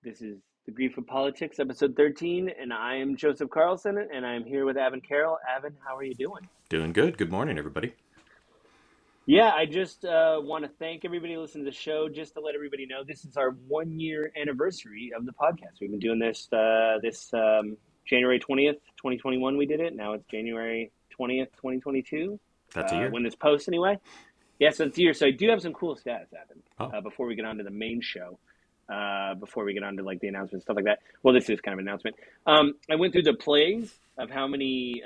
This is The Grief of Politics, episode 13, and I am Joseph Carlson, and I'm here with Avin Carroll. Avin, how are you doing? Doing good. Good morning, everybody. Yeah, I just want to thank everybody listening to the show. Just to let everybody know, this is our 1 year anniversary of the podcast. We've been doing this January 20th, 2021 we did it. Now it's January 20th, 2022. That's a year. When this posts, anyway. Yeah, so it's a year. So I do have some cool stats, Avin, Oh. before we get on to the main show. Before we get on to like the announcements, stuff like that. Well, this is kind of an announcement. I went through the plays of how many,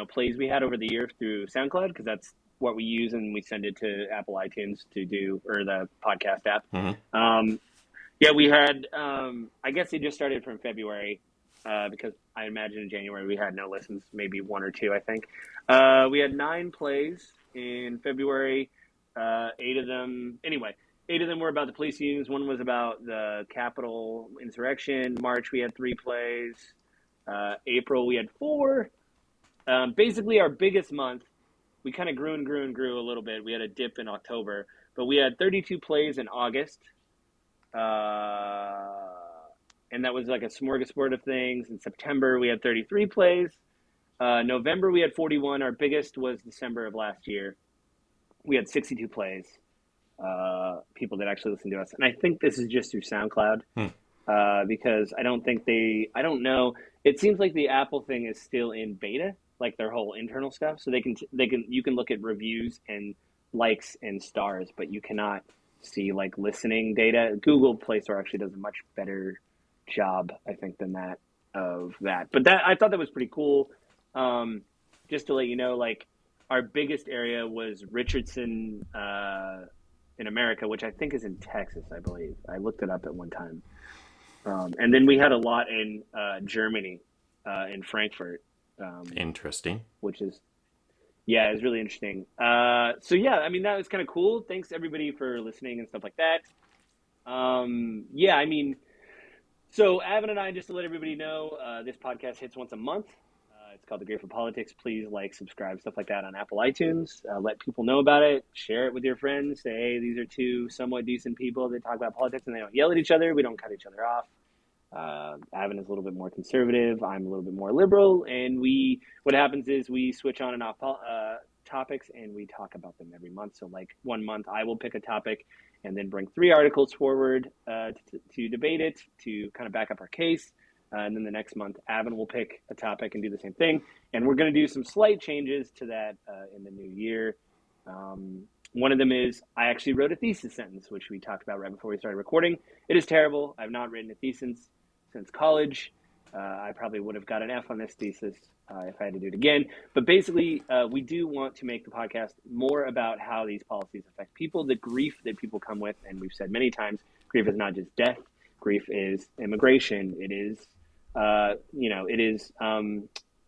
plays we had over the year through SoundCloud, because that's what we use, and we send it to Apple iTunes to do, or the podcast app. Mm-hmm. We had, I guess they just started from February, because I imagine in January we had no listens, maybe one or two, I think. We had 9 plays in February, 8 of them were about the police unions. One was about the Capitol insurrection. March, we had 3 plays. April, we had 4. Basically, our biggest month, we kind of grew a little bit. We had a dip in October, but we had 32 plays in August. And that was like a smorgasbord of things. In September, we had 33 plays. November, we had 41. Our biggest was December of last year. We had 62 plays. People that actually listen to us. And I think this is just through SoundCloud, because I don't know. It seems like the Apple thing is still in beta, like their whole internal stuff. So you can look at reviews and likes and stars, but you cannot see like listening data. Google Play Store actually does a much better job, I think, than that of that. But I thought that was pretty cool. Just to let you know, like our biggest area was Richardson, in America, which I think is in Texas, I believe. I looked it up at one time. And then we had a lot in Germany, in Frankfurt. Interesting. Which is, it was really interesting. That was kind of cool. Thanks everybody for listening and stuff like that. So Avin and I, just to let everybody know, this podcast hits once a month. It's called The Grief of Politics. Please like, subscribe, stuff like that on Apple iTunes. Let people know about it. Share it with your friends. Say, hey, these are 2 somewhat decent people that talk about politics, and they don't yell at each other. We don't cut each other off. Avin is a little bit more conservative. I'm a little bit more liberal. And what happens is we switch on and off topics, and we talk about them every month. So like 1 month, I will pick a topic and then bring 3 articles forward to debate it, to kind of back up our case. And then the next month, Avin will pick a topic and do the same thing. And we're going to do some slight changes to that in the new year. One of them is I actually wrote a thesis sentence, which we talked about right before we started recording. It is terrible. I've not written a thesis since college. I probably would have got an F on this thesis if I had to do it again. But basically, we do want to make the podcast more about how these policies affect people, the grief that people come with. And we've said many times, grief is not just death. Grief is immigration. It is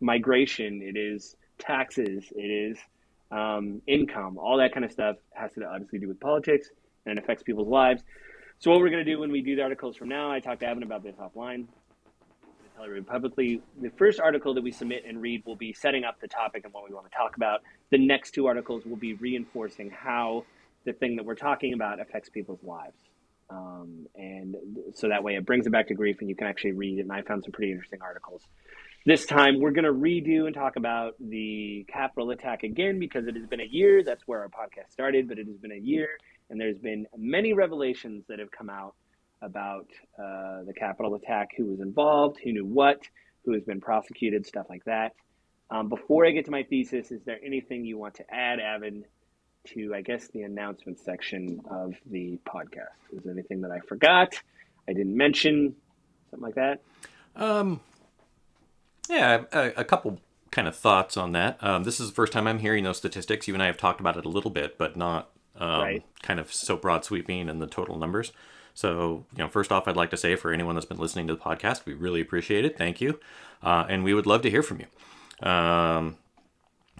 migration, it is taxes, it is income, all that kind of stuff has to obviously do with politics, and it affects people's lives. So what we're going to do when we do the articles from now, I talked to Avin about this offline. I'm going to tell everybody publicly, the first article that we submit and read will be setting up the topic and what we want to talk about. The next 2 articles will be reinforcing how the thing that we're talking about affects people's lives. And so that way it brings it back to grief and you can actually read it. And I found some pretty interesting articles. This time we're going to redo and talk about the Capitol attack again, because it has been a year. That's where our podcast started, but it has been a year, and there's been many revelations that have come out about the Capitol attack, who was involved, who knew what, who has been prosecuted, stuff like that. Before I get to my thesis, is there anything you want to add, Avin, to, I guess, the announcement section of the podcast? Is there anything that I forgot, I didn't mention, something like that? A couple kind of thoughts on that. This is the first time I'm hearing those statistics. You and I have talked about it a little bit, but not kind of so broad sweeping in the total numbers. So, first off, I'd like to say, for anyone that's been listening to the podcast, we really appreciate it. Thank you. And we would love to hear from you.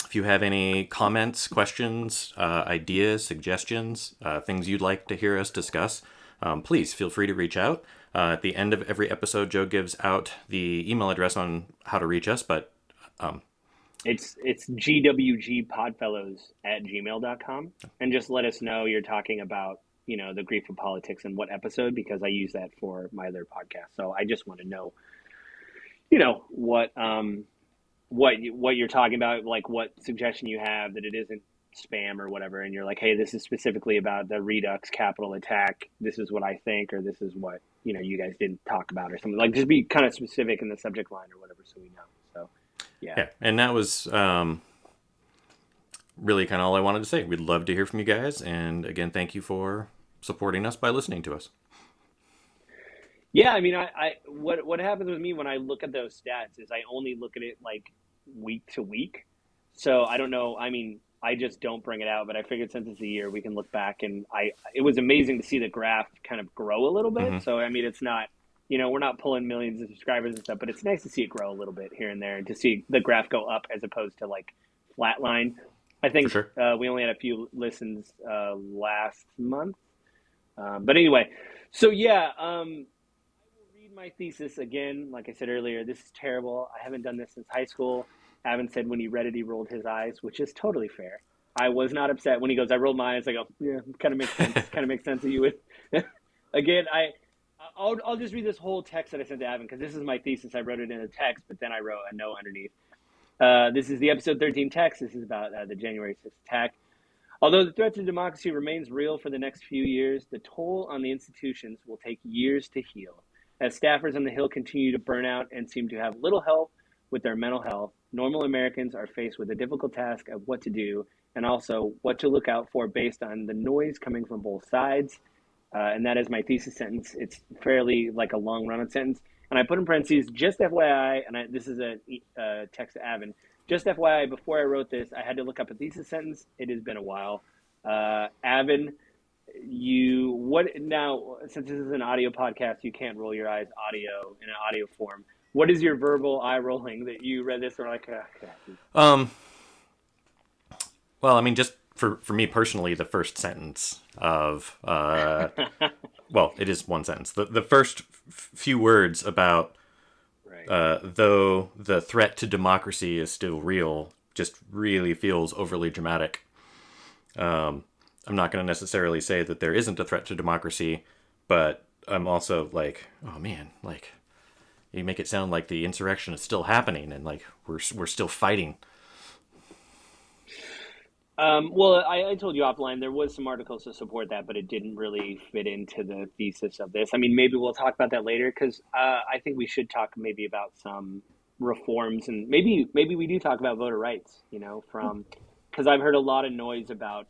If you have any comments, questions, ideas, suggestions, things you'd like to hear us discuss, please feel free to reach out. At the end of every episode, Joe gives out the email address on how to reach us, but it's gwgpodfellows@gmail.com, and just let us know you're talking about the grief of politics and what episode, because I use that for my other podcast. So I just want to know, what you're talking about, like what suggestion you have, that it isn't spam or whatever, and you're like, hey, this is specifically about the Redux Capitol attack. This is what I think, or this is what you guys didn't talk about, or something. Like, just be kind of specific in the subject line or whatever, so we know. So, yeah. Yeah, and that was really kind of all I wanted to say. We'd love to hear from you guys, and again, thank you for supporting us by listening to us. Yeah, I mean, what happens with me when I look at those stats is I only look at it like week to week. So I don't know. I mean, I just don't bring it out, but I figured since it's a year, we can look back, and it was amazing to see the graph kind of grow a little bit. Mm-hmm. So I mean, it's not, we're not pulling millions of subscribers and stuff, but it's nice to see it grow a little bit here and there, and to see the graph go up as opposed to like flatline. I think For sure. we only had a few listens last month, but anyway, so yeah. I will read my thesis again. Like I said earlier, this is terrible. I haven't done this since high school. Avin said when he read it, he rolled his eyes, which is totally fair. I was not upset when he goes, I rolled my eyes. I go, yeah, kind of makes sense. Kind of makes sense that you would. Again, I'll just read this whole text that I sent to Avin, because this is my thesis. I wrote it in a text, but then I wrote a note underneath. This is the episode 13 text. This is about the January 6th attack. Although the threat to democracy remains real for the next few years, the toll on the institutions will take years to heal. As staffers on the Hill continue to burn out and seem to have little help with their mental health, normal Americans are faced with the difficult task of what to do, and also what to look out for based on the noise coming from both sides. And that is my thesis sentence. It's fairly like a long run-on sentence. And I put in parentheses, just FYI, and this is a text to Avin, just FYI, before I wrote this, I had to look up a thesis sentence. It has been a while. Avin, now, since this is an audio podcast, you can't roll your eyes in an audio form. What is your verbal eye rolling that you read this or like? Well, I mean, just for me personally, the first sentence of well, it is one sentence. The first few words about right. Though the threat to democracy is still real, just really feels overly dramatic. I'm not going to necessarily say that there isn't a threat to democracy, but I'm also like, oh man, like you make it sound like the insurrection is still happening and like we're still fighting. Well, I told you offline, there was some articles to support that, but it didn't really fit into the thesis of this. I mean, maybe we'll talk about that later, because I think we should talk maybe about some reforms, and maybe we do talk about voter rights, because I've heard a lot of noise from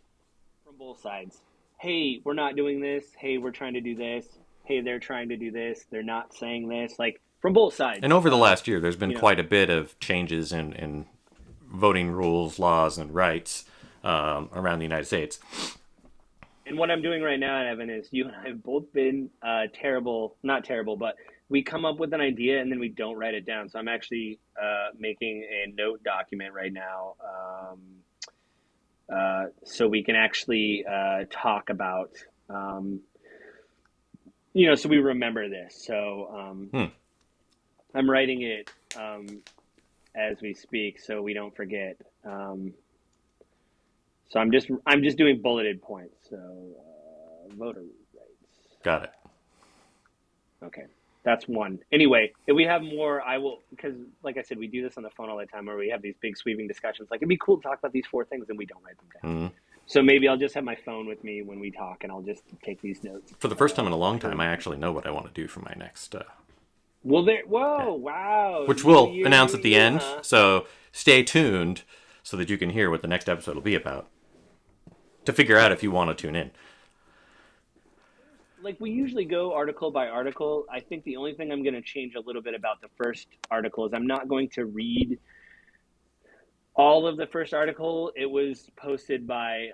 both sides. Hey, we're not doing this. Hey, we're trying to do this. Hey, they're trying to do this. They're not saying this. Like, from both sides. And over the last year, there's been quite a bit of changes in voting rules, laws, and rights around the United States. And what I'm doing right now, Evan, is you and I have both been not terrible, but we come up with an idea and then we don't write it down. So I'm actually making a note document right now, so we can actually talk about, so we remember this. So I'm writing it as we speak, so we don't forget. So I'm just doing bulleted points. So voter rights. Got it. Okay, that's one. Anyway, if we have more, I will, because like I said, we do this on the phone all the time, where we have these big sweeping discussions. Like, it'd be cool to talk about these 4 things, and we don't write them down. Mm-hmm. So maybe I'll just have my phone with me when we talk, and I'll just take these notes. For the first time in a long time, I actually know what I want to do for my next. Wow! Which we'll announce at the end. So stay tuned so that you can hear what the next episode will be about, to figure out if you want to tune in. Like, we usually go article by article. I think the only thing I'm going to change a little bit about the first article is I'm not going to read all of the first article. It was posted by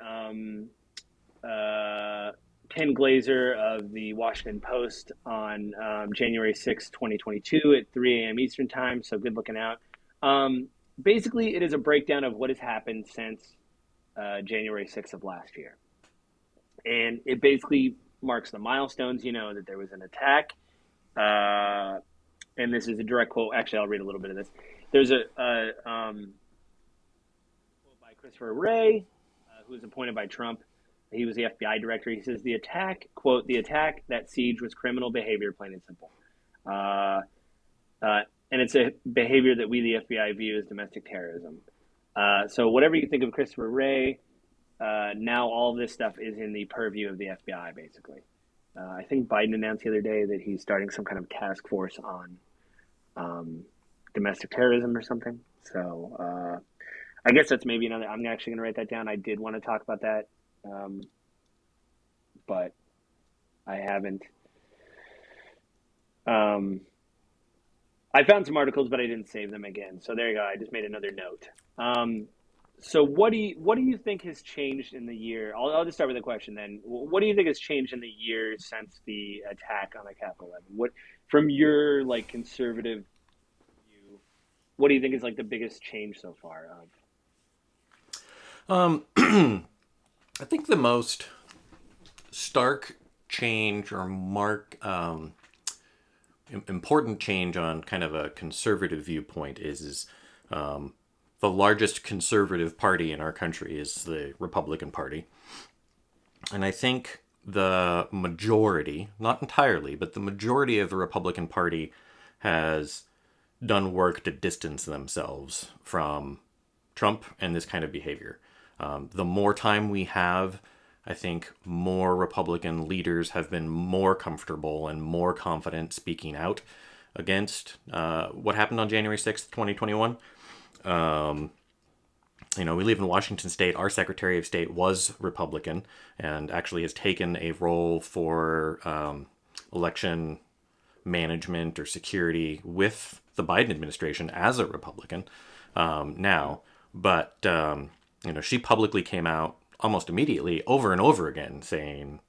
Ken Glazer of the Washington Post on January 6, 2022 at 3 a.m. Eastern Time, so good looking out. Basically, it is a breakdown of what has happened since January 6th of last year. And it basically marks the milestones, that there was an attack. And this is a direct quote. Actually, I'll read a little bit of this. There's a quote by Christopher Wray, who was appointed by Trump. he was the FBI director. He says the attack, quote, the attack, that siege was criminal behavior, plain and simple. And it's a behavior that we, the FBI, view as domestic terrorism. So whatever you think of Christopher Wray, now all of this stuff is in the purview of the FBI, basically. I think Biden announced the other day that he's starting some kind of task force on domestic terrorism or something. So I guess that's maybe another. I'm actually going to write that down. I did want to talk about that, but I haven't. I found some articles, but I didn't save them again. So there you go. I just made another note. So what do you think has changed in the year? I'll just start with a question then. What do you think has changed in the year since the attack on the Capitol? What, from your like conservative view, what do you think is like the biggest change so far? I think the most stark change or important change on kind of a conservative viewpoint is the largest conservative party in our country is the Republican Party. And I think the majority, not entirely, but the majority of the Republican Party has done work to distance themselves from Trump and this kind of behavior. The more time we have, I think more Republican leaders have been more comfortable and more confident speaking out against what happened on January 6th, 2021. We live in Washington State. Our Secretary of State was Republican and actually has taken a role for election management or security with the Biden administration as a Republican now. But, she publicly came out almost immediately over and over again saying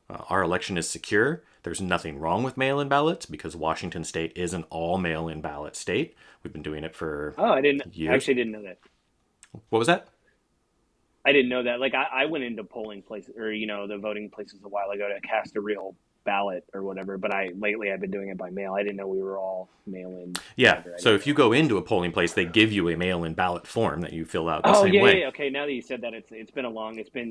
our election is secure. There's nothing wrong with mail-in ballots because Washington State is an all mail-in ballot state. We've been doing it for years. I actually didn't know that. What was that? I didn't know that. Like I went into polling places or, the voting places a while ago to cast a real ballot or whatever, but lately I've been doing it by mail. I didn't know we were all mail-in. Yeah, so if you go into a polling place, they give you a mail-in ballot form that you fill out the same way. Yeah, okay, now that you said that, it's been a long time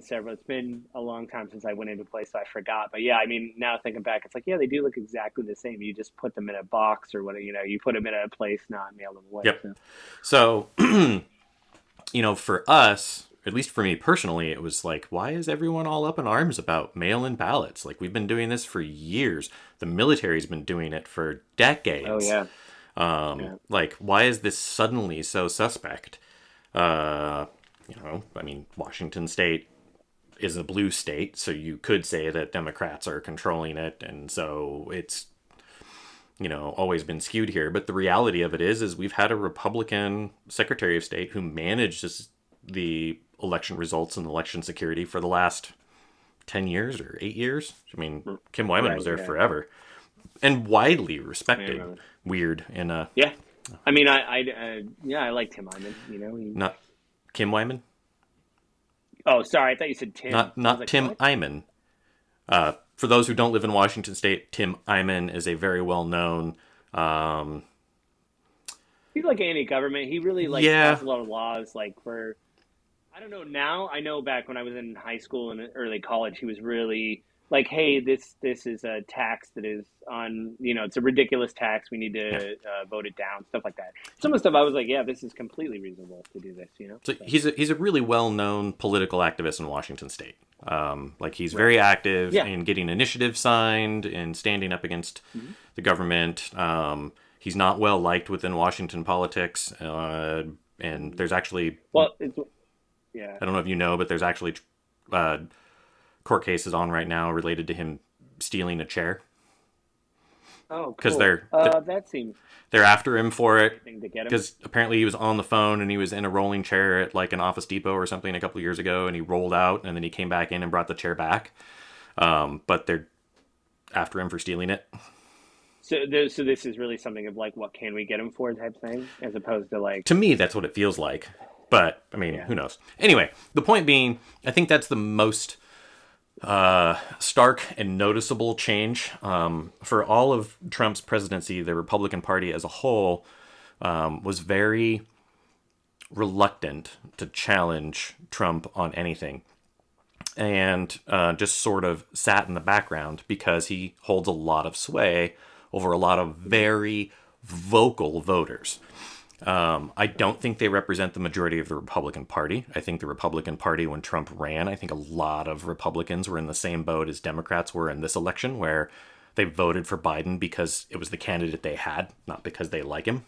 since I went into a place, so I forgot. But yeah, I mean, now thinking back, it's like, yeah, they do look exactly the same. You just put them in a box or whatever, you put them in a place, not mail them away. Yep. So for us, at least for me personally, it was like, why is everyone all up in arms about mail-in ballots? Like, we've been doing this for years. The military's been doing it for decades. Oh, yeah. Like, why is this suddenly so suspect? Washington State is a blue state, so you could say that Democrats are controlling it, and so it's, always been skewed here. But the reality of it is we've had a Republican Secretary of State who manages the election results and election security for the last 10 years or 8 years. I mean, Kim Wyman was there forever and widely respected. Weird. And yeah. I mean, I like Tim Wyman, Not Kim Wyman? Oh, sorry. I thought you said Tim. Not like, Tim Eyman. For those who don't live in Washington State, Tim Eyman is a very well-known... he's like anti-government. He really passed a lot of laws for... I don't know now. I know back when I was in high school and early college, he was really like, hey, this is a tax that is on, it's a ridiculous tax. We need to vote it down, stuff like that. Some of the stuff I was like, yeah, this is completely reasonable to do this, So he's a really well-known political activist in Washington State. He's very active in getting initiatives signed and standing up against the government. He's not well liked within Washington politics. And there's actually... Yeah. I don't know if you know, but there's actually court cases on right now related to him stealing a chair. Oh, cool. Because they're after him for it. Because apparently he was on the phone and he was in a rolling chair at like an Office Depot or something a couple of years ago, and he rolled out and then he came back in and brought the chair back. But they're after him for stealing it. So this is really something of like, what can we get him for type thing, as opposed to like... To me, that's what it feels like. But, I mean, who knows? Anyway, the point being, I think that's the most stark and noticeable change. For all of Trump's presidency, the Republican Party as a whole was very reluctant to challenge Trump on anything. and just sort of sat in the background because he holds a lot of sway over a lot of very vocal voters. I don't think they represent the majority of the Republican Party. I think the Republican Party, when Trump ran, I think a lot of Republicans were in the same boat as Democrats were in this election, where they voted for Biden because it was the candidate they had, not because they like him.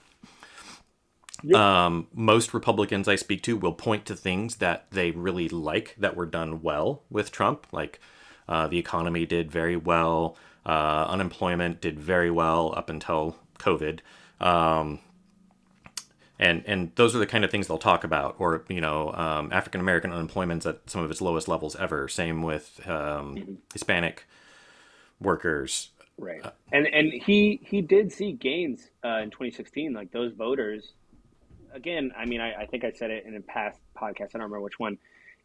Yep. Most Republicans I speak to will point to things that they really like that were done well with Trump, like the economy did very well, unemployment did very well up until COVID. And those are the kind of things they'll talk about. Or, African American unemployment's at some of its lowest levels ever. Same with Hispanic workers. Right. And he did see gains in 2016, like those voters. Again, I mean, I think I said it in a past podcast. I don't remember which one.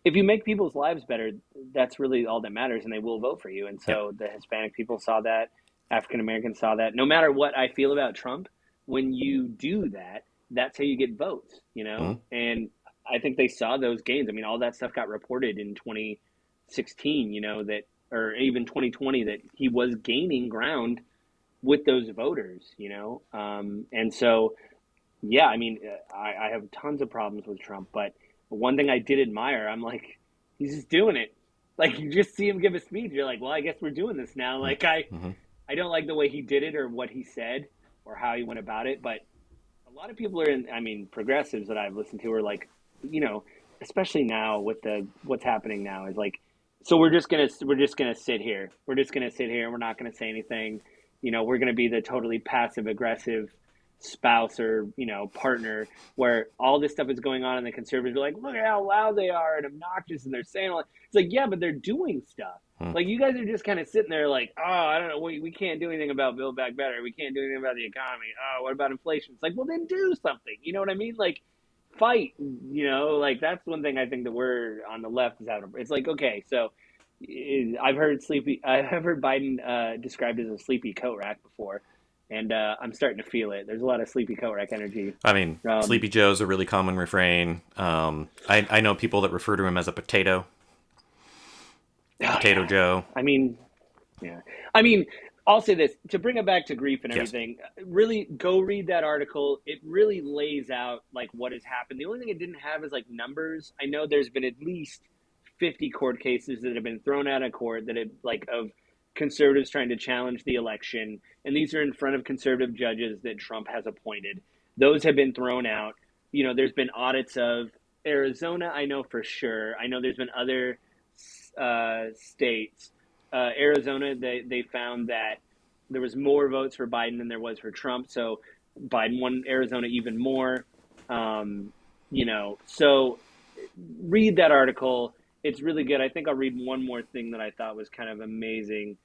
If you make people's lives better, that's really all that matters, and they will vote for you. And so the Hispanic people saw that. African Americans saw that. No matter what I feel about Trump, when you do that, that's how you get votes, Mm-hmm. And I think they saw those gains. I mean, all that stuff got reported in 2016, that, or even 2020, that he was gaining ground with those voters. And so, yeah, I mean, I have tons of problems with Trump, but one thing I did admire, I'm like, he's just doing it. Like, you just see him give a speech, you're like, well, I guess we're doing this now. Like, Mm-hmm. I don't like the way he did it or what he said or how he went about it, but a lot of people progressives that I've listened to are like, especially now with what's happening now is like, so we're just gonna sit here. We're just gonna sit here and we're not gonna say anything. We're gonna be the totally passive aggressive spouse or partner where all this stuff is going on and the conservatives are like, look at how loud they are and obnoxious and they're saying all. It's like, yeah, but they're doing stuff. Mm-hmm. Like, you guys are just kind of sitting there like, oh, I don't know, we can't do anything about Build Back Better. We can't do anything about the economy. Oh, what about inflation? It's like, well, then do something. You know what I mean? Like, fight. Like, that's one thing I think that we're on the left is having. It's like, okay, so I've heard Biden described as a sleepy coat rack before, and I'm starting to feel it. There's a lot of sleepy coat rack energy. I mean, Sleepy Joe's a really common refrain. I know people that refer to him as a potato. Potato Joe. I mean, yeah. I mean, I'll say this to bring it back to grief and everything. Yes. Really, go read that article. It really lays out like what has happened. The only thing it didn't have is like numbers. I know there's been at least 50 court cases that have been thrown out of court that have of conservatives trying to challenge the election, and these are in front of conservative judges that Trump has appointed. Those have been thrown out. There's been audits of Arizona. I know for sure. I know there's been other states. Arizona, they found that there was more votes for Biden than there was for Trump, so Biden won Arizona even more. So read that article. It's really good. I think I'll read one more thing that I thought was kind of amazing.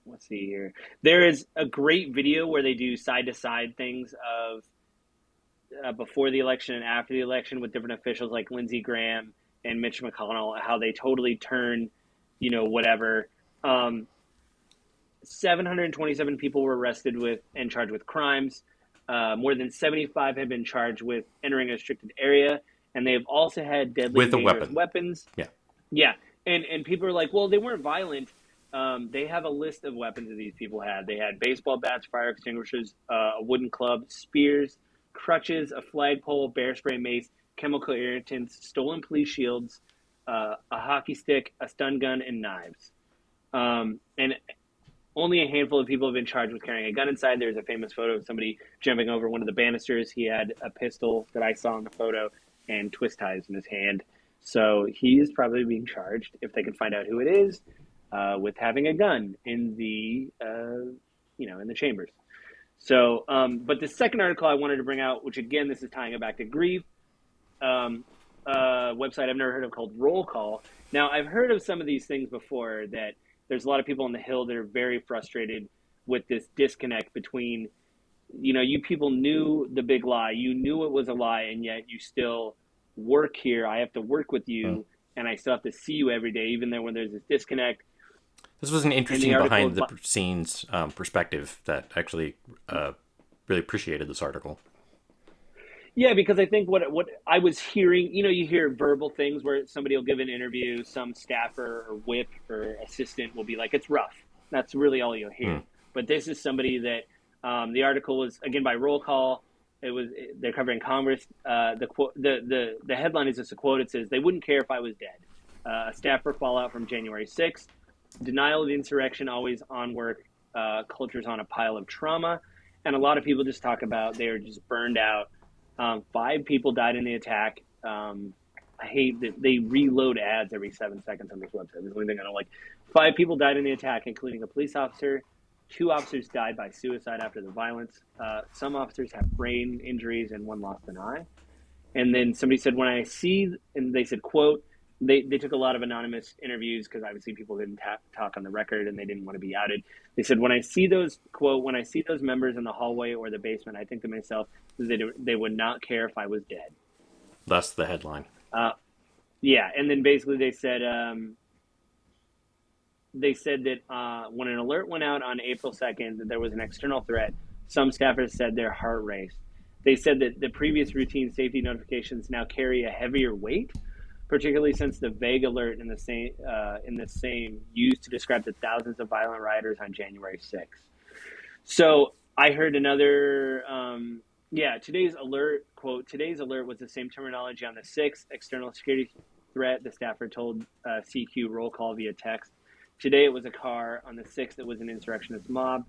Let's see here. There is a great video where they do side-to-side things of before the election and after the election with different officials like Lindsey Graham and Mitch McConnell, how they totally turn, whatever. 727 people were arrested and charged with crimes. More than 75 have been charged with entering a restricted area. And they've also had deadly dangerous weapons. Yeah. Yeah. And people are like, well, they weren't violent. They have a list of weapons that these people had. They had baseball bats, fire extinguishers, a wooden club, spears, crutches, a flagpole, bear spray mace, chemical irritants, stolen police shields, a hockey stick, a stun gun, and knives. And only a handful of people have been charged with carrying a gun inside. There's a famous photo of somebody jumping over one of the banisters. He had a pistol that I saw in the photo and twist ties in his hand. So he is probably being charged, if they can find out who it is, with having a gun in the, in the chambers. So, but the second article I wanted to bring out, which again, this is tying it back to grief, website I've never heard of called Roll Call. Now, I've heard of some of these things before, that there's a lot of people on the Hill that are very frustrated with this disconnect between, you people knew the big lie, you knew it was a lie, and yet you still work here. I have to work with you, and I still have to see you every day, even though when there's this disconnect. This was an interesting behind the scenes perspective that actually really appreciated this article. Yeah, because I think what I was hearing, you hear verbal things where somebody will give an interview, some staffer or whip or assistant will be like, "It's rough." That's really all you'll Hmm. hear. But this is somebody that the article was again by roll call. They're covering Congress. The quote the headline is just a quote. It says they wouldn't care if I was dead. A staffer fallout from January 6th. Denial of the insurrection, always on work. Culture's on a pile of trauma, and a lot of people just talk about they are just burned out. 5 people died in the attack. I hate that they reload ads every 7 seconds on this website. That's the only thing I don't like. 5 people died in the attack, including a police officer. 2 officers died by suicide after the violence. Some officers have brain injuries and one lost an eye. And then somebody said, when I see, and they said, quote, they took a lot of anonymous interviews because obviously people didn't talk on the record and they didn't want to be outed. They said, when I see those, quote, when I see those members in the hallway or the basement, I think to myself, they would not care if I was dead. That's the headline. Yeah. And then basically they said that when an alert went out on April 2nd that there was an external threat, some staffers said their heart raced. They said that the previous routine safety notifications now carry a heavier weight, particularly since the vague alert in the same used to describe the thousands of violent rioters on January 6th. So I heard another, today's alert, quote, today's alert was the same terminology on the 6th external security threat, the staffer told CQ roll call via text. Today it was a car. On the 6th, it was an insurrectionist mob.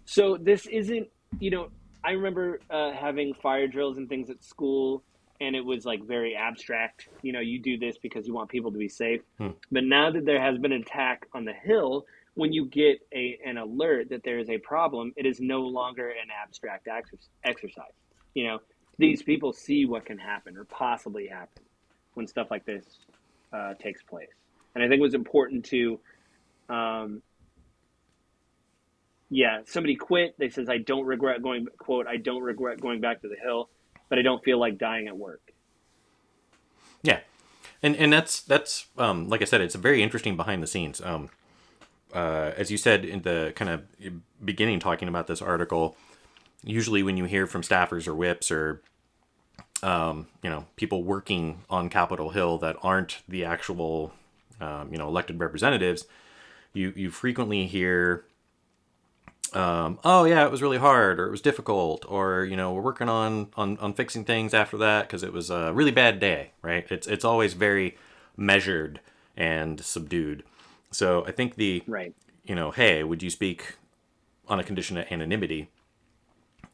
So this isn't, I remember having fire drills and things at school, and it was like very abstract. You do this because you want people to be safe. But now that there has been an attack on the Hill, when you get an alert that there is a problem, it is no longer an abstract exercise. These people see what can happen or possibly happen when stuff like this takes place. And I think it was important to somebody quit. They says, I don't regret going, quote, I don't regret going back to the Hill, but I don't feel like dying at work. Yeah. And that's like I said, it's very interesting behind the scenes. As you said in the kind of beginning talking about this article, usually when you hear from staffers or whips or people working on Capitol Hill that aren't the actual elected representatives, you frequently hear, oh yeah, it was really hard, or it was difficult, or we're working on fixing things after that because it was a really bad day, right? It's always very measured and subdued. So I think right. Hey, would you speak on a condition of anonymity,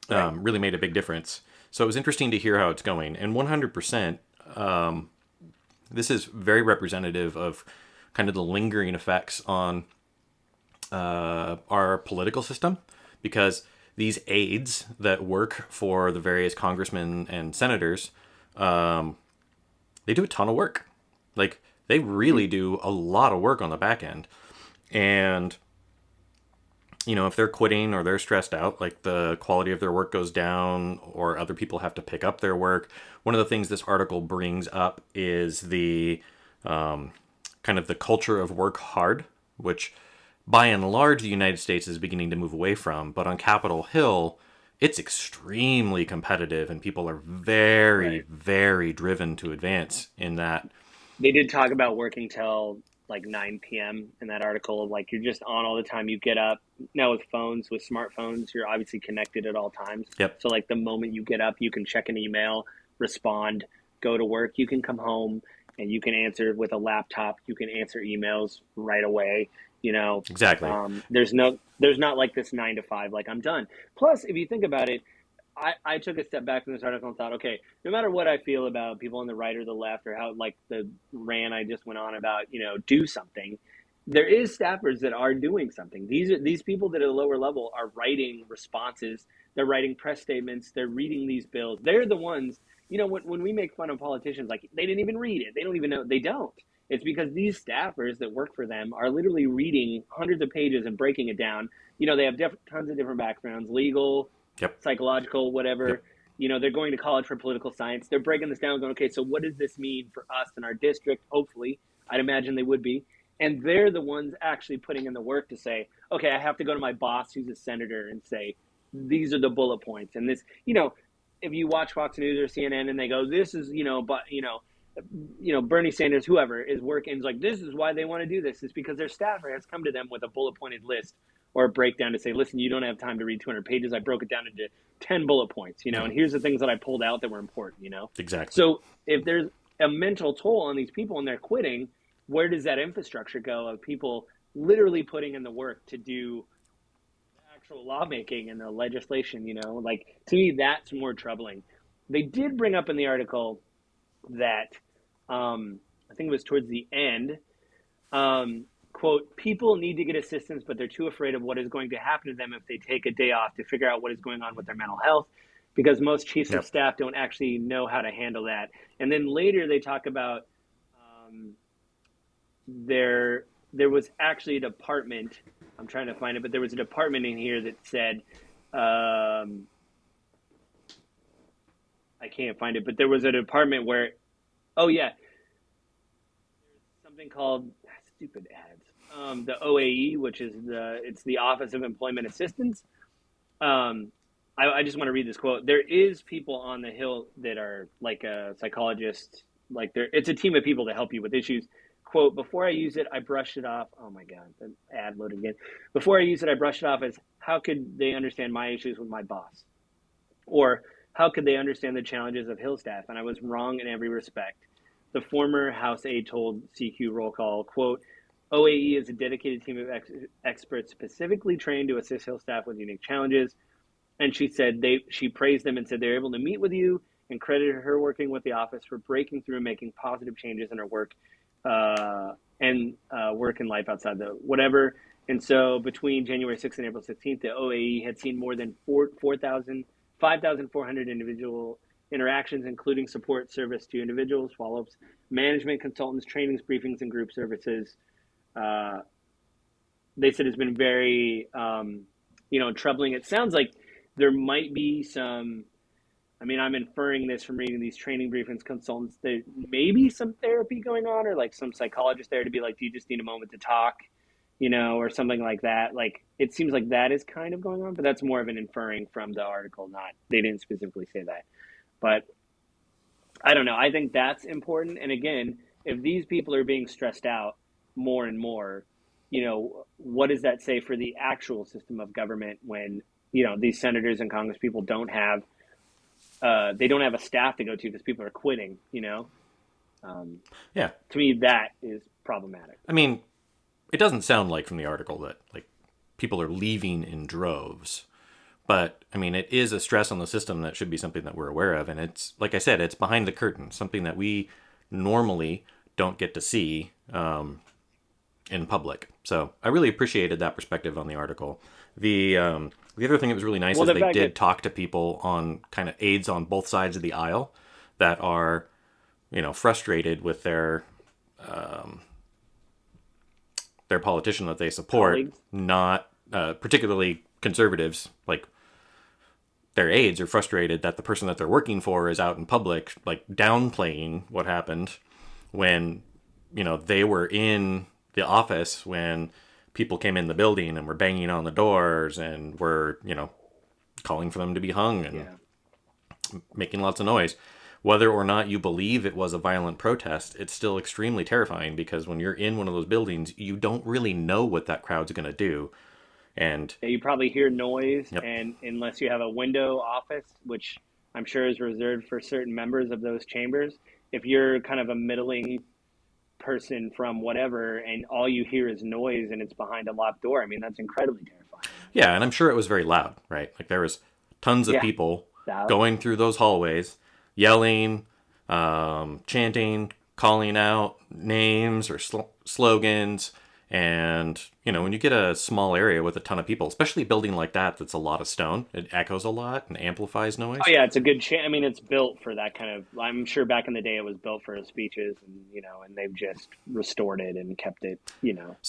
really made a big difference. So it was interesting to hear how it's going, and 100%, this is very representative of kind of the lingering effects on our political system, because these aides that work for the various congressmen and senators, they do a ton of work. Like, they really do a lot of work on the back end. And, if they're quitting or they're stressed out, like, the quality of their work goes down or other people have to pick up their work. One of the things this article brings up is the kind of the culture of work hard, which by and large the United States is beginning to move away from. But on Capitol Hill, it's extremely competitive and people are very, very driven to advance in that. They did talk about working till like 9 p.m. in that article. Like, you're just on all the time. You get up now with smartphones, you're obviously connected at all times. Yep. So like the moment you get up, you can check an email, respond, go to work. You can come home and you can answer with a laptop. You can answer emails right away. Exactly. There's not like this 9 to 5, like I'm done. Plus, if you think about it, I took a step back from this article and thought, okay, no matter what I feel about people on the right or the left, or how, like, the rant I just went on about, do something, there is staffers that are doing something. These people that are at a lower level are writing responses. They're writing press statements. They're reading these bills. They're the ones, when we make fun of politicians, like, they didn't even read it. They don't even know. They don't. It's because these staffers that work for them are literally reading hundreds of pages and breaking it down. They have tons of different backgrounds, legal, psychological, whatever. Yep. They're going to college for political science. They're breaking this down, going, okay, so what does this mean for us in our district? Hopefully, I'd imagine they would be. And they're the ones actually putting in the work to say, okay, I have to go to my boss who's a senator and say, these are the bullet points. And this, if you watch Fox News or CNN and they go, this is, but, Bernie Sanders, whoever is working, is like, this is why they want to do this. It's because their staffer has come to them with a bullet pointed list or a breakdown to say, listen, you don't have time to read 200 pages. I broke it down into 10 bullet points, and here's the things that I pulled out that were important, Exactly. So if there's a mental toll on these people and they're quitting, where does that infrastructure go of people literally putting in the work to do actual lawmaking and the legislation, Like, to me, that's more troubling. They did bring up in the article that I think it was towards the end, quote, people need to get assistance, but they're too afraid of what is going to happen to them if they take a day off to figure out what is going on with their mental health, because most chiefs of staff don't actually know how to handle that. And then later they talk about there was actually a department, I'm trying to find it, but there was a department in here that said, I can't find it, but there was a department where, there's something called, stupid ads, the OAE, which is it's the Office of Employment Assistance. I just want to read this quote. There is people on the Hill that are like a psychologist, it's a team of people to help you with issues. Quote, before I use it, I brush it off. Oh my God, the ad loaded again. Before I use it, I brush it off as, how could they understand my issues with my boss? Or how could they understand the challenges of Hill staff? And I was wrong in every respect. The former House aide told CQ Roll Call, quote, OAE is a dedicated team of experts specifically trained to assist Hill staff with unique challenges. And she said she praised them and said they're able to meet with you, and credited her working with the office for breaking through and making positive changes in her work and work and life outside the whatever. And so between January 6th and April 16th, the OAE had seen more than 5,400 individual interactions, including support service to individuals, follow-ups, management consultants, trainings, briefings, and group services. They said it's been very, troubling. It sounds like there might be some, I'm inferring this from reading these training briefings, consultants, there may be some therapy going on, or like some psychologist there to be like, do you just need a moment to talk, or something like that. Like, it seems like that is kind of going on, but that's more of an inferring from the article, they didn't specifically say that. But I don't know. I think that's important. And again, if these people are being stressed out more and more, what does that say for the actual system of government when, these senators and Congress people don't have a staff to go to because people are quitting, To me, that is problematic. It doesn't sound like from the article that like people are leaving in droves, but it is a stress on the system that should be something that we're aware of. And it's, like I said, it's behind the curtain, something that we normally don't get to see in public. So I really appreciated that perspective on the article. The other thing that was really nice is they did talk to people on kind of aides on both sides of the aisle that are, frustrated with their politician that they support, colleagues. Not particularly conservatives. Like, their aides are frustrated that the person that they're working for is out in public, like downplaying what happened when, they were in the office when people came in the building and were banging on the doors and were, calling for them to be hung and making lots of noise. Whether or not you believe it was a violent protest, it's still extremely terrifying, because when you're in one of those buildings, you don't really know what that crowd's going to do. And you probably hear noise, and unless you have a window office, which I'm sure is reserved for certain members of those chambers, if you're kind of a middling person from whatever and all you hear is noise and it's behind a locked door, that's incredibly terrifying. Yeah, and I'm sure it was very loud, right? Like, there was tons of people going through those hallways, yelling, chanting, calling out names or slogans. And, when you get a small area with a ton of people, especially a building like that that's a lot of stone, it echoes a lot and amplifies noise. Oh, yeah, it's a good it's built for that kind of, I'm sure back in the day it was built for speeches, and, and they've just restored it and kept it,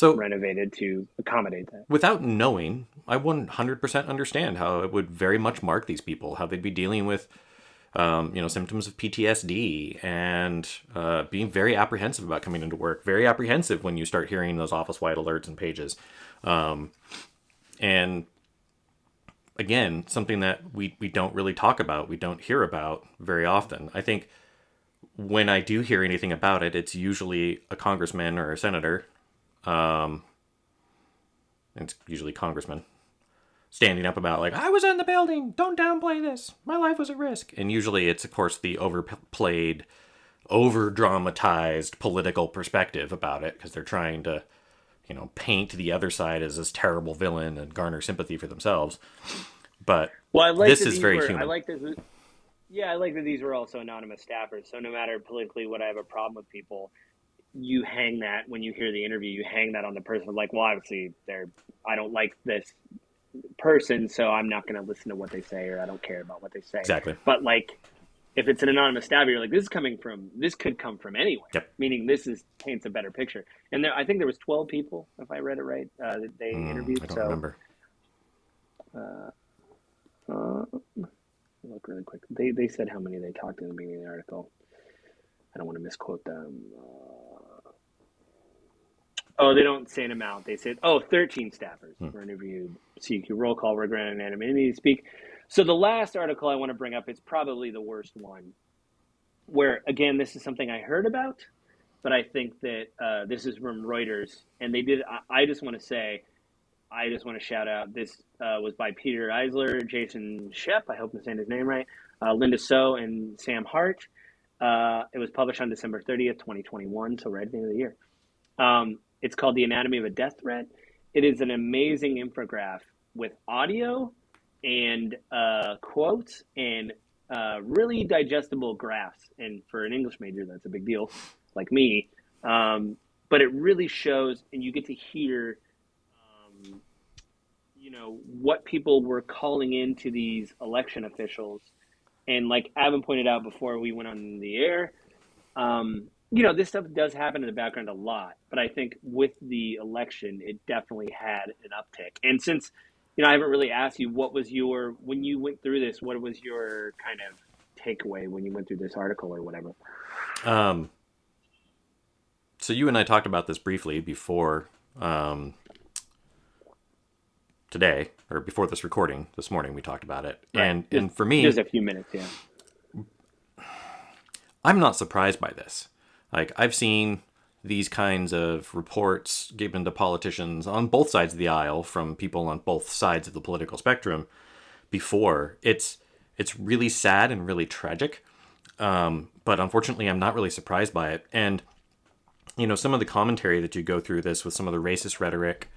renovated to accommodate that. Without knowing, I 100% understand how it would very much mark these people, how they'd be dealing with symptoms of PTSD and being very apprehensive about coming into work, very apprehensive when you start hearing those office-wide alerts and pages. And again, something that we don't really talk about, we don't hear about very often. I think when I do hear anything about it, it's usually a congressman or a senator. It's usually congressman standing up about, like, I was in the building, don't downplay this, my life was at risk. And usually it's, of course, the overplayed, over dramatized political perspective about it, because they're trying to, paint the other side as this terrible villain and garner sympathy for themselves. But this is very human. I like that these were also anonymous staffers. So no matter politically what I have a problem with people, you hang that when you hear the interview, you hang that on the person. Like, well, obviously I don't like this person, so I'm not going to listen to what they say, or I don't care about what they say. Exactly. But like, if it's an anonymous stabber, you're like, this could come from anywhere. Yep. Meaning paints a better picture. And I think there was 12 people, if I read it right, that they interviewed. I don't remember. Look really quick. They said how many they talked in the beginning of the article. I don't want to misquote them. They don't say an amount. They said, 13 staffers were interviewed. CQ roll call, were granted anonymity to speak. So the last article I want to bring up is probably the worst one, where, again, this is something I heard about, but I think that this is from Reuters, and they did. I just want to shout out, this was by Peter Eisler, Jason Shep, I hope I'm saying his name right, Linda So, and Sam Hart. It was published on December 30th, 2021, so right at the end of the year. It's called The Anatomy of a Death Threat. It is an amazing infographic with audio and quotes and really digestible graphs. And for an English major, that's a big deal, like me. But it really shows, and you get to hear, what people were calling into these election officials. And like Avin pointed out before we went on the air, this stuff does happen in the background a lot. But I think with the election, it definitely had an uptick. And since, I haven't really asked you, when you went through this, what was your kind of takeaway when you went through this article or whatever? So you and I talked about this briefly before today, or before this recording this morning. We talked about it. Right. And for me, just a few minutes, yeah. I'm not surprised by this. Like, I've seen these kinds of reports given to politicians on both sides of the aisle from people on both sides of the political spectrum before. It's really sad and really tragic. But unfortunately, I'm not really surprised by it. And, some of the commentary that you go through this with some of the racist rhetoric,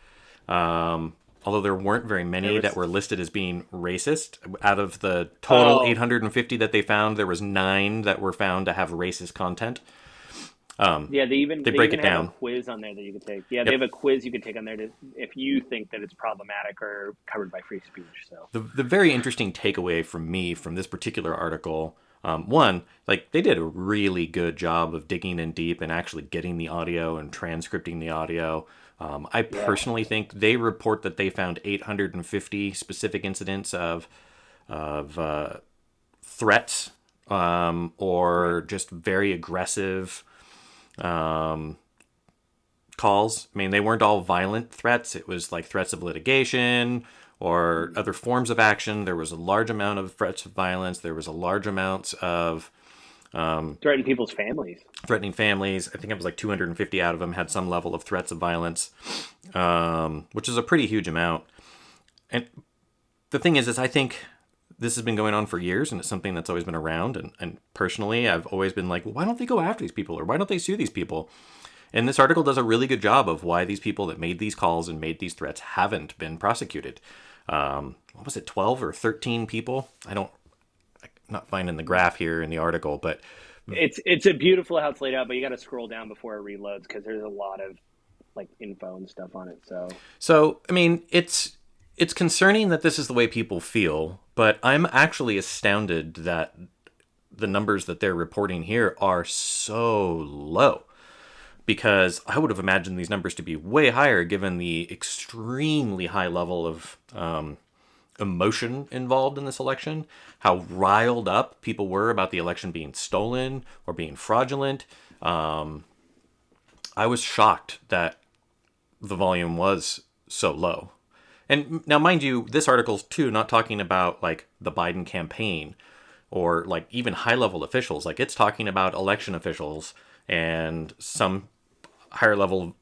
although there weren't very many that were listed as being racist. Out of the total 850 that they found, there was 9 that were found to have racist content. They break it down. Have a quiz on there that you can take. Yeah, they have a quiz you can take on there if you think that it's problematic or covered by free speech. So the very interesting takeaway from me from this particular article, one, like, they did a really good job of digging in deep and actually getting the audio and transcripting the audio. I personally think they report that they found 850 specific incidents of threats or just very aggressive calls. I mean, they weren't all violent threats. It was like threats of litigation or other forms of action. There was a large amount of threats of violence. There was a large amount of threatening people's families. Threatening families. I think it was like 250 out of them had some level of threats of violence, which is a pretty huge amount. And the thing is I think this has been going on for years, and it's something that's always been around. And personally, I've always been like, well, why don't they go after these people, or why don't they sue these people? And this article does a really good job of why these people that made these calls and made these threats haven't been prosecuted. What was it, 12 or 13 people? I'm not finding the graph here in the article, but it's a beautiful how it's laid out, but you got to scroll down before it reloads because there's a lot of like info and stuff on it. So I mean, it's concerning that this is the way people feel, but I'm actually astounded that the numbers that they're reporting here are so low, because I would have imagined these numbers to be way higher given the extremely high level of emotion involved in this election, how riled up people were about the election being stolen or being fraudulent. I was shocked that the volume was so low. And now, mind you, this article's too not talking about like the Biden campaign or like even high level officials. Like it's talking about election officials and some higher level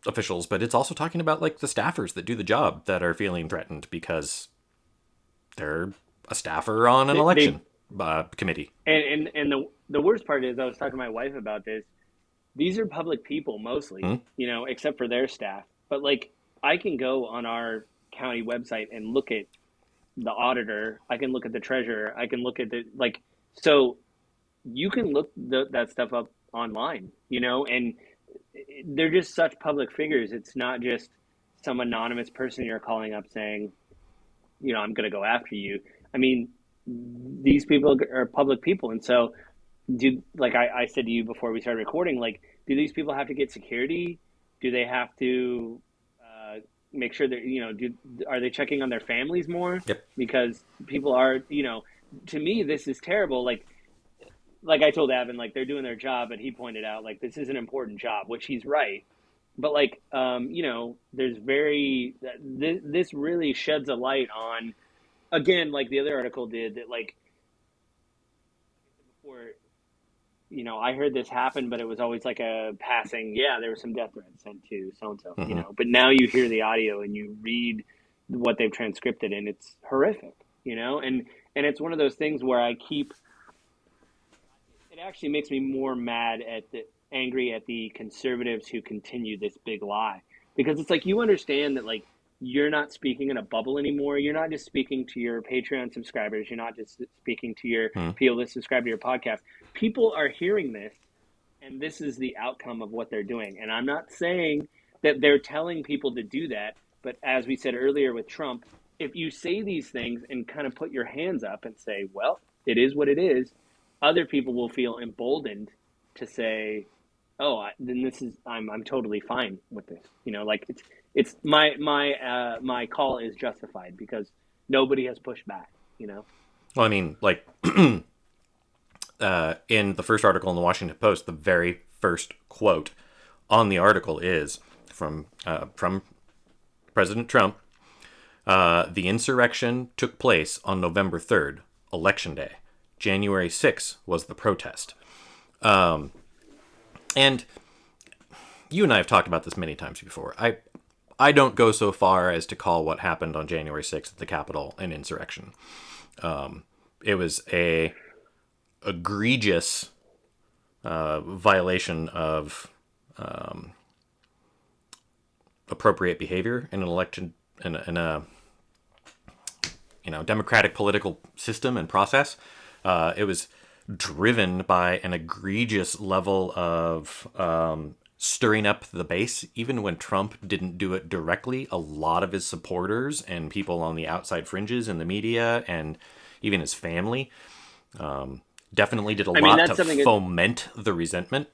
officials, but it's also talking about like the staffers that do the job that are feeling threatened because they're a staffer on an They election committee. and the worst part is I was talking to my wife about this. These are public people mostly, Hmm? except for their staff. But like I can go on our county website and look at the auditor. I can look at the treasurer. I can look at the like. So you can look that stuff up online, and they're just such public figures. It's not just some anonymous person you're calling up saying, I'm going to go after you. I mean, these people are public people, and so do like I said to you before we started recording, like, do these people have to get security? Do they have to make sure that are they checking on their families more? Yep. Because people are, to me, this is terrible. Like I told Avin, like they're doing their job, but he pointed out like this is an important job, which he's right. But like, there's this really sheds a light on, again, like the other article did, that like before, I heard this happen, but it was always like a passing, yeah, there was some death threats sent to so and so, Mm-hmm. but now you hear the audio and you read what they've transcribed, and it's horrific, and it's one of those things where it actually makes me more angry at the conservatives who continue this big lie, because it's like, you understand that like you're not speaking in a bubble anymore. You're not just speaking to your Patreon subscribers. You're not just speaking to your Mm-hmm. people that subscribe to your podcast. People are hearing this, and this is the outcome of what they're doing. And I'm not saying that they're telling people to do that, but as we said earlier with Trump, if you say these things and kind of put your hands up and say, well, it is what it is, other people will feel emboldened to say, oh, then this is, I'm totally fine with this. Like it's my call is justified because nobody has pushed back. Well, I mean, like in the first article in the Washington Post, the very first quote on the article is from President Trump. The insurrection took place on November 3rd, Election Day. January 6th was the protest. And you and I have talked about this many times before. I don't go so far as to call what happened on January 6th at the Capitol an insurrection. It was a egregious violation of appropriate behavior in an election, in a democratic political system and process. It was driven by an egregious level of stirring up the base. Even when Trump didn't do it directly, a lot of his supporters and people on the outside fringes in the media and even his family definitely did a lot to foment the resentment.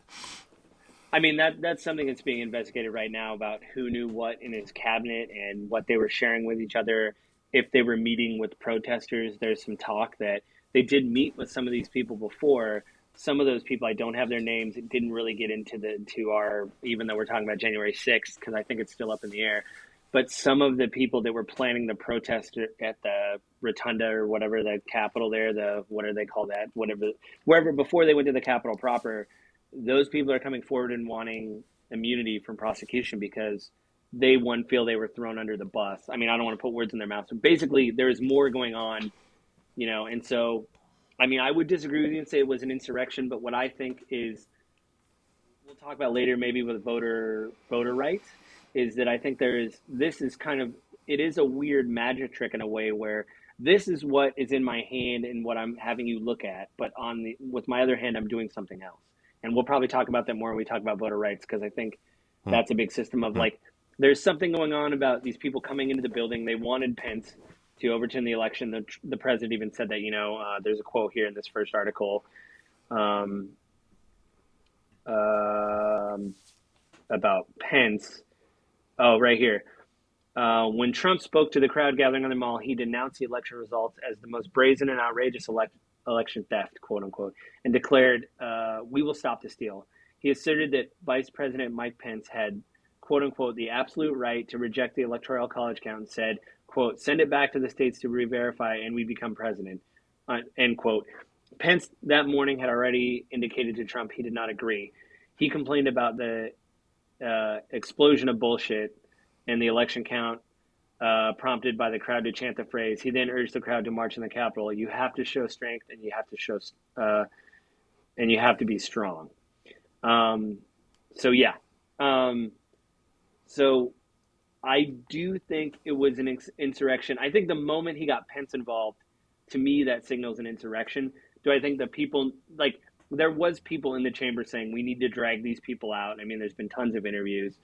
I mean, that's something that's being investigated right now about who knew what in his cabinet and what they were sharing with each other. If they were meeting with protesters, there's some talk that they did meet with some of these people before. Some of those people, I don't have their names. It didn't really get into our, even though we're talking about January 6th, because I think it's still up in the air. But some of the people that were planning the protest at the rotunda or whatever, the Capitol there, what do they call that? Wherever before they went to the Capitol proper, those people are coming forward and wanting immunity from prosecution because they feel they were thrown under the bus. I mean, I don't want to put words in their mouths, but basically there is more going on, and so, I mean, I would disagree with you and say it was an insurrection, but what I think is, we'll talk about later maybe with voter rights, is that I think this is kind of, it is a weird magic trick in a way where this is what is in my hand and what I'm having you look at, but with my other hand, I'm doing something else. And we'll probably talk about that more when we talk about voter rights, because I think that's a big system of like, there's something going on about these people coming into the building. They wanted Pence to overturn the election. The president even said that, there's a quote here in this first article about Pence. Oh, right here. When Trump spoke to the crowd gathering on the Mall, he denounced the election results as the most brazen and outrageous election theft, quote unquote, and declared, "We will stop the steal." He asserted that Vice President Mike Pence had, quote unquote, the absolute right to reject the Electoral College count and said, quote, send it back to the states to re-verify and we become president, end quote. Pence that morning had already indicated to Trump he did not agree. He complained about the explosion of bullshit and the election count prompted by the crowd to chant the phrase. He then urged the crowd to march in the Capitol. You have to show strength, and you have to show, and you have to be strong. So yeah, so I do think it was an insurrection. I think the moment he got Pence involved, to me, that signals an insurrection. Do I think that people like there was people in the chamber saying we need to drag these people out? I mean, there's been tons of interviews.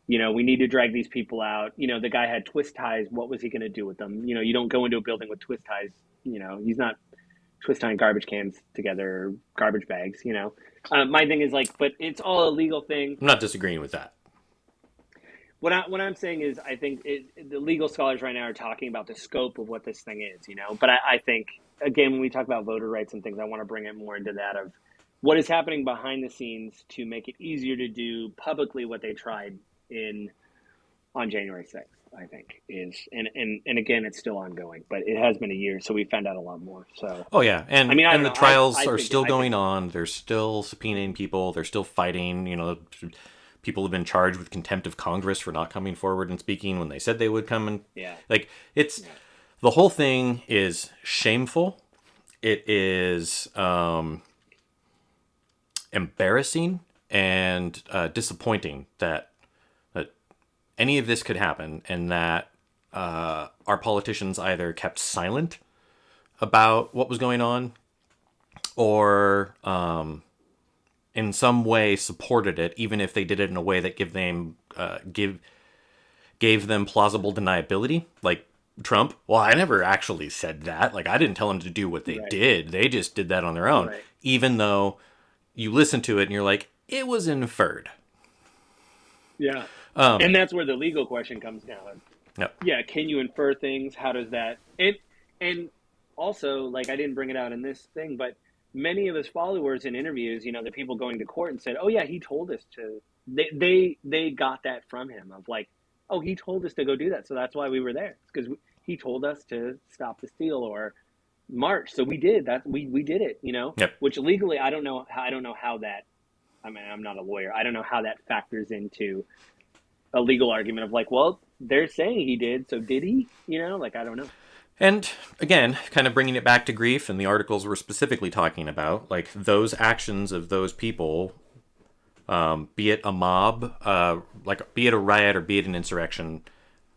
We need to drag these people out. The guy had twist ties. What was he going to do with them? You don't go into a building with twist ties. He's not twist tying garbage cans together, or garbage bags. My thing is but it's all a legal thing. I'm not disagreeing with that. What I'm saying is, I think the legal scholars right now are talking about the scope of what this thing is. But I think, again, when we talk about voter rights and things, I want to bring it more into that of what is happening behind the scenes to make it easier to do publicly what they tried on January 6th, I think is, and again, it's still ongoing, but it has been a year, so we found out a lot more. So, oh yeah, and I mean, the trials are still going on. They're still subpoenaing people. They're still fighting. People have been charged with contempt of Congress for not coming forward and speaking when they said they would come. And the whole thing is shameful. It is embarrassing and disappointing that any of this could happen, and that our politicians either kept silent about what was going on, or in some way supported it, even if they did it in a way that gave them plausible deniability. Like Trump, well, I never actually said that. Like, I didn't tell them to do what they did. They just did that on their own. Right. Even though you listen to it and you're like, it was inferred. Yeah. And that's where the legal question comes down. Yep. Yeah, can you infer things? How does that... And also, I didn't bring it out in this thing, but many of his followers in interviews, the people going to court and said, oh yeah, he told us to... They got that from him of oh, he told us to go do that, so that's why we were there. Because he told us to stop the steal or march, so we did. We did it, Yep. Which legally, I don't know how that... I mean, I'm not a lawyer. I don't know how that factors into a legal argument of well, they're saying he did, so did he? I don't know. And again, kind of bringing it back to grief and the articles we're specifically talking about, those actions of those people, be it a mob, be it a riot or be it an insurrection,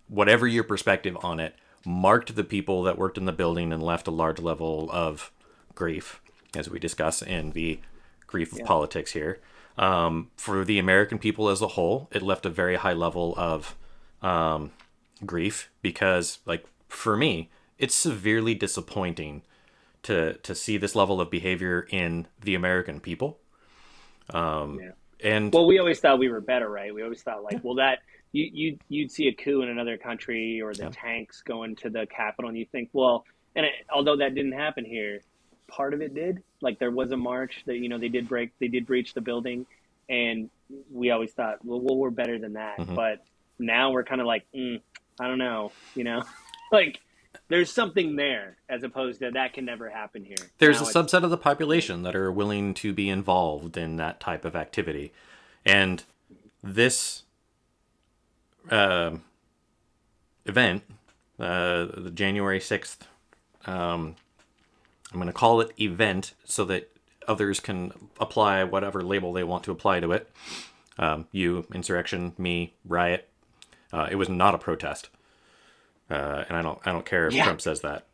whatever your perspective on it, marked the people that worked in the building and left a large level of grief, as we discuss in the grief of politics here. For the American people as a whole, it left a very high level of grief because, for me, it's severely disappointing to see this level of behavior in the American people. And we always thought we were better, right? We always thought that you'd see a coup in another country or the tanks going to the Capitol, and you think, although that didn't happen here, part of it did. There was a march that they did breach the building, and we always thought, we're better than that. Mm-hmm. But now we're kind of I don't know, there's something there as opposed to that can never happen here. There's a subset of the population that are willing to be involved in that type of activity, and this event, the January 6th. I'm going to call it event so that others can apply whatever label they want to apply to it. You, insurrection, me, riot. It was not a protest. And I don't care if Trump says that.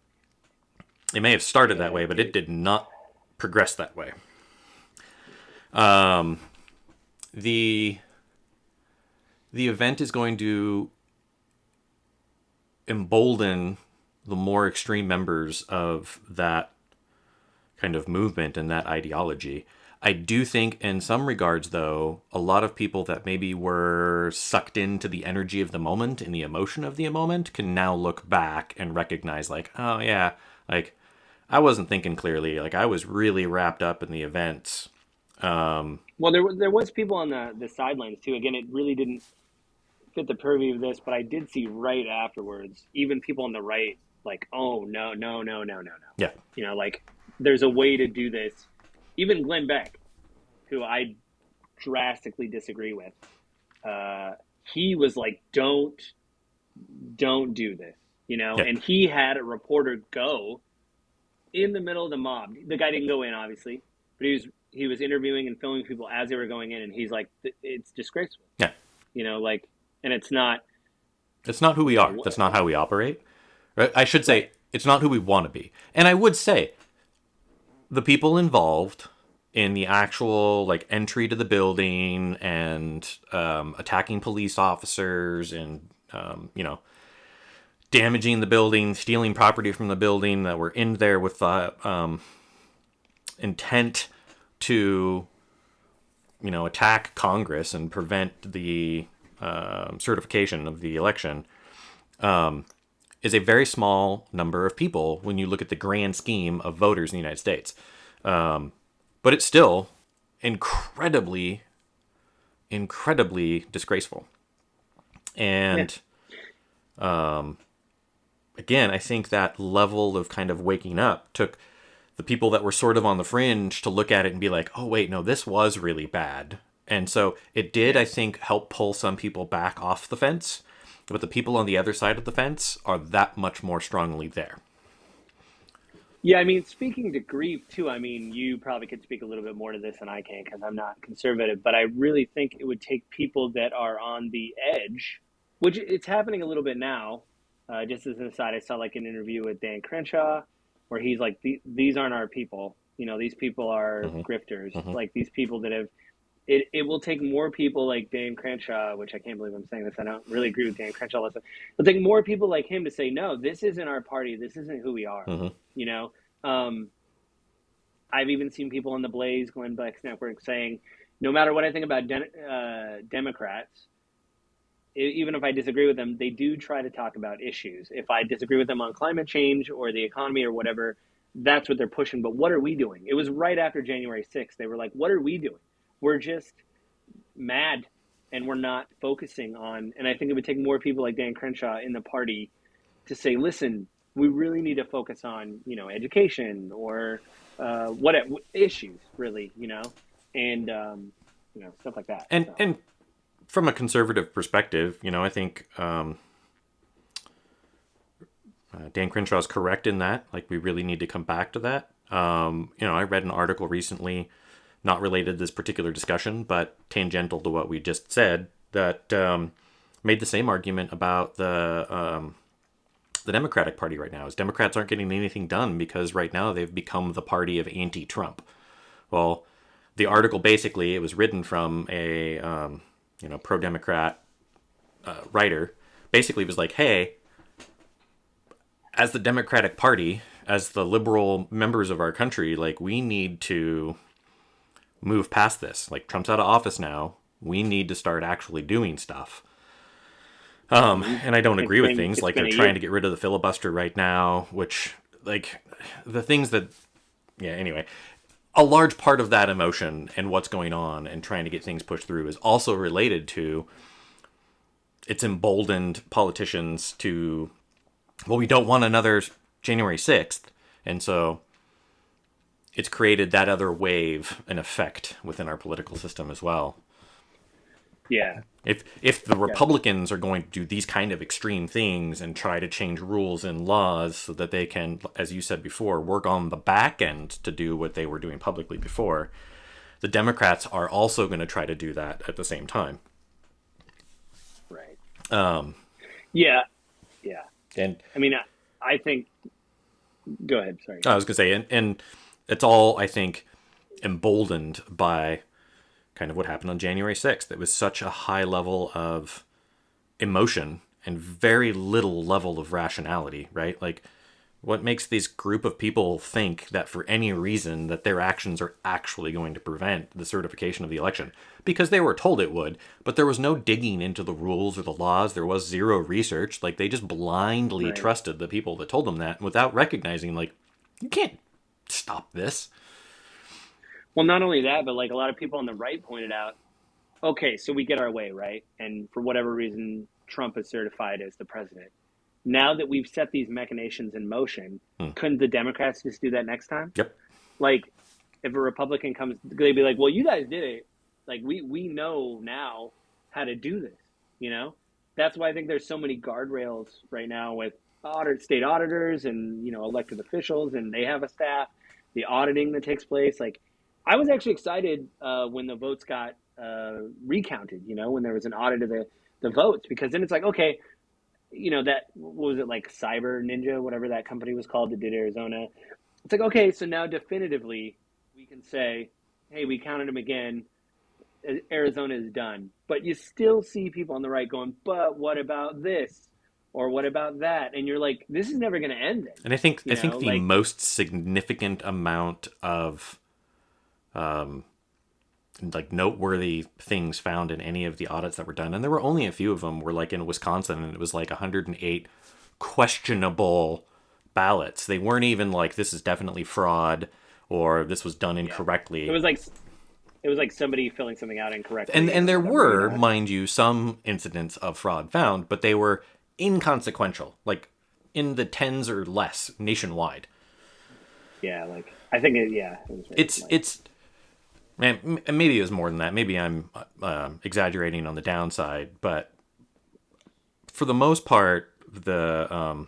It may have started that way, but it did not progress that way. The event is going to embolden the more extreme members of that kind of movement and that ideology. I do think in some regards, though, a lot of people that maybe were sucked into the energy of the moment and the emotion of the moment can now look back and recognize oh yeah, I wasn't thinking clearly. I was really wrapped up in the events. Well, there was people on the sidelines too. Again, it really didn't fit the purview of this, but I did see right afterwards, even people on the right, like, oh, no, no, no, no, no, no. Yeah. You know, like, there's a way to do this. Even Glenn Beck, who I drastically disagree with, he was like, don't do this, you know? Yeah. And he had a reporter go in the middle of the mob. The guy didn't go in, obviously, but he was interviewing and filming people as they were going in, and he's like, it's disgraceful. Yeah. You know, like, and it's not who we are. That's not how we operate. Right? I should say it's not who we want to be. And I would say the people involved in the actual like entry to the building and attacking police officers and damaging the building, stealing property from the building, that were in there with intent to attack Congress and prevent the certification of the election, is a very small number of people when you look at the grand scheme of voters in the United States. But it's still incredibly disgraceful. And again, I think that level of kind of waking up took the people that were sort of on the fringe to look at it and be like, oh, wait, no, this was really bad. And so it did, I think, help pull some people back off the fence. But the people on the other side of the fence are that much more strongly there. Yeah, I mean, speaking to grief, too, I mean, you probably could speak a little bit more to this than I can because I'm not conservative, but I really think it would take people that are on the edge, which it's happening a little bit now. Just as an aside, I saw like an interview with Dan Crenshaw where he's like, these aren't our people. You know, these people are grifters. Like these people that have, it will take more people like Dan Crenshaw, which I can't believe I'm saying this. I don't really agree with Dan Crenshaw. It'll take more people like him to say, no, this isn't our party. This isn't who we are. You know, I've even seen people on the Blaze, Glenn Beck's network, saying, no matter what I think about Democrats, even if I disagree with them, they do try to talk about issues. If I disagree with them on climate change or the economy or whatever, that's what they're pushing. But what are we doing? It was right after January 6th. They were like, what are we doing? We're just mad and we're not focusing on, and I think it would take more people like Dan Crenshaw in the party to say, listen, we really need to focus on, education or what issues really, and, stuff like that. And from a conservative perspective, I think Dan Crenshaw is correct in that. Like, we really need to come back to that. I read an article recently, not related to this particular discussion, but tangential to what we just said, that made the same argument about the Democratic Party right now. Is Democrats aren't getting anything done because right now they've become the party of anti-Trump. Well, the article basically, it was written from a pro-Democrat writer, basically was like, hey, as the Democratic Party, as the liberal members of our country, like, we need to move past this. Like, Trump's out of office now. We need to start actually doing stuff. And I don't agree with things like they're trying to get rid of the filibuster right now, which, like, the things that, anyway, a large part of that emotion and what's going on and trying to get things pushed through is also related to, it's emboldened politicians to, well, we don't want another January 6th. And so it's created that other wave and effect within our political system as well. Yeah. If the Republicans are going to do these kind of extreme things and try to change rules and laws so that they can, as you said before, work on the back end to do what they were doing publicly before, the Democrats are also going to try to do that at the same time. Right. Yeah. And I mean, I think, go ahead. Sorry. I was going to say, and it's all, I think, emboldened by kind of what happened on January 6th. It was such a high level of emotion and very little level of rationality, right? Like, what makes this group of people think that for any reason that their actions are actually going to prevent the certification of the election? Because they were told it would, but there was no digging into the rules or the laws. There was zero research. Like, they just blindly trusted the people that told them that without recognizing, like, you can't stop this. Well, not only that, but like a lot of people on the right pointed out, okay, so we get our way, right? And for whatever reason, Trump is certified as the president. Now that we've set these machinations in motion, Hmm. couldn't the Democrats just do that next time? Yep. Like, if a Republican comes, they'd be like, "Well, you guys did it. Like, we know now how to do this." You know, that's why I think there's so many guardrails right now with state auditors and elected officials, and they have a staff. The auditing that takes place, like, I was actually excited when the votes got recounted. When there was an audit of the votes, because then it's like, okay, that, what was it, like Cyber Ninja, whatever that company was called that did Arizona. It's like, okay, so now definitively we can say, hey, we counted them again. Arizona is done. But you still see people on the right going, but what about this? Or what about that? And you're like, this is never going to end then. And I think the Like, most significant amount of like noteworthy things found in any of the audits that were done, and there were only a few of them, were like in Wisconsin, and it was like 108 questionable ballots. They weren't even like, this is definitely fraud or this was done yeah. incorrectly. It was like somebody filling something out And incorrectly and or there whatever, were, mind you, some incidents of fraud found, but they were inconsequential, like in the tens or less nationwide. Yeah, like, I think it was very It's like, it's Man, maybe it was more than that. Maybe I'm exaggerating on the downside, but for the most part, the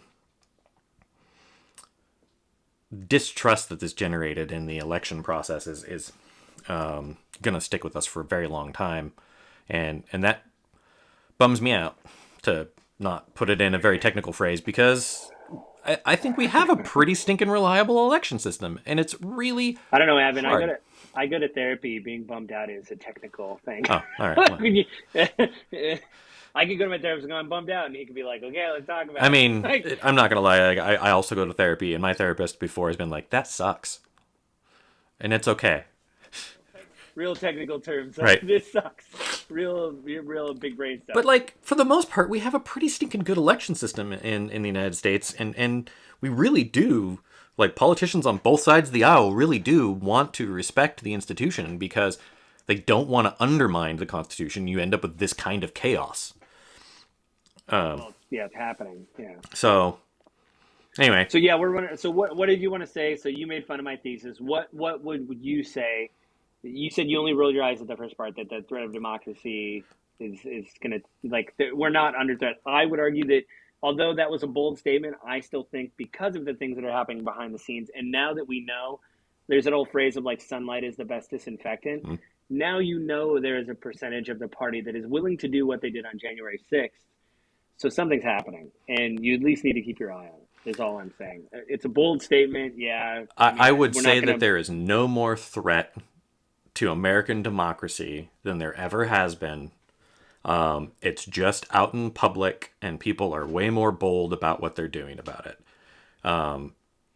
distrust that this generated in the election process is going to stick with us for a very long time, and that bums me out, to not put it in a very technical phrase, because I think we have a pretty stinking reliable election system, and it's really I don't know, Avin. hard. I go to therapy. Being bummed out is a technical thing. Oh, all right. Well, I could go to my therapist and go, I'm bummed out, and he could be like, okay, let's talk I about it. mean, Like, I'm not gonna lie. Like, I also go to therapy, and my therapist before has been like, "That sucks," and it's okay, real technical terms. Like, right? this sucks. Real big brain stuff. But like for the most part, we have a pretty stinking good election system in the United States, and we really do, like, politicians on both sides of the aisle really do want to respect the institution, because they don't want to undermine the Constitution. You end up with this kind of chaos. Well, yeah, it's happening. Yeah. So anyway, So yeah, we're running. So what did you want to say? So you made fun of my thesis. What would you say? You said you only rolled your eyes at the first part, that the threat of democracy is going to, like, we're not under threat. I would argue that although that was a bold statement, I still think, because of the things that are happening behind the scenes, and now that we know, there's an old phrase of, like, sunlight is the best disinfectant. Now there is a percentage of the party that is willing to do what they did on January 6th. So something's happening, and you at least need to keep your eye on it. Is all I'm saying. It's a bold statement, yeah. I mean, I would we're not say going that to. there is no more threat to American democracy than there ever has been. It's just out in public, and people are way more bold about what they're doing about it.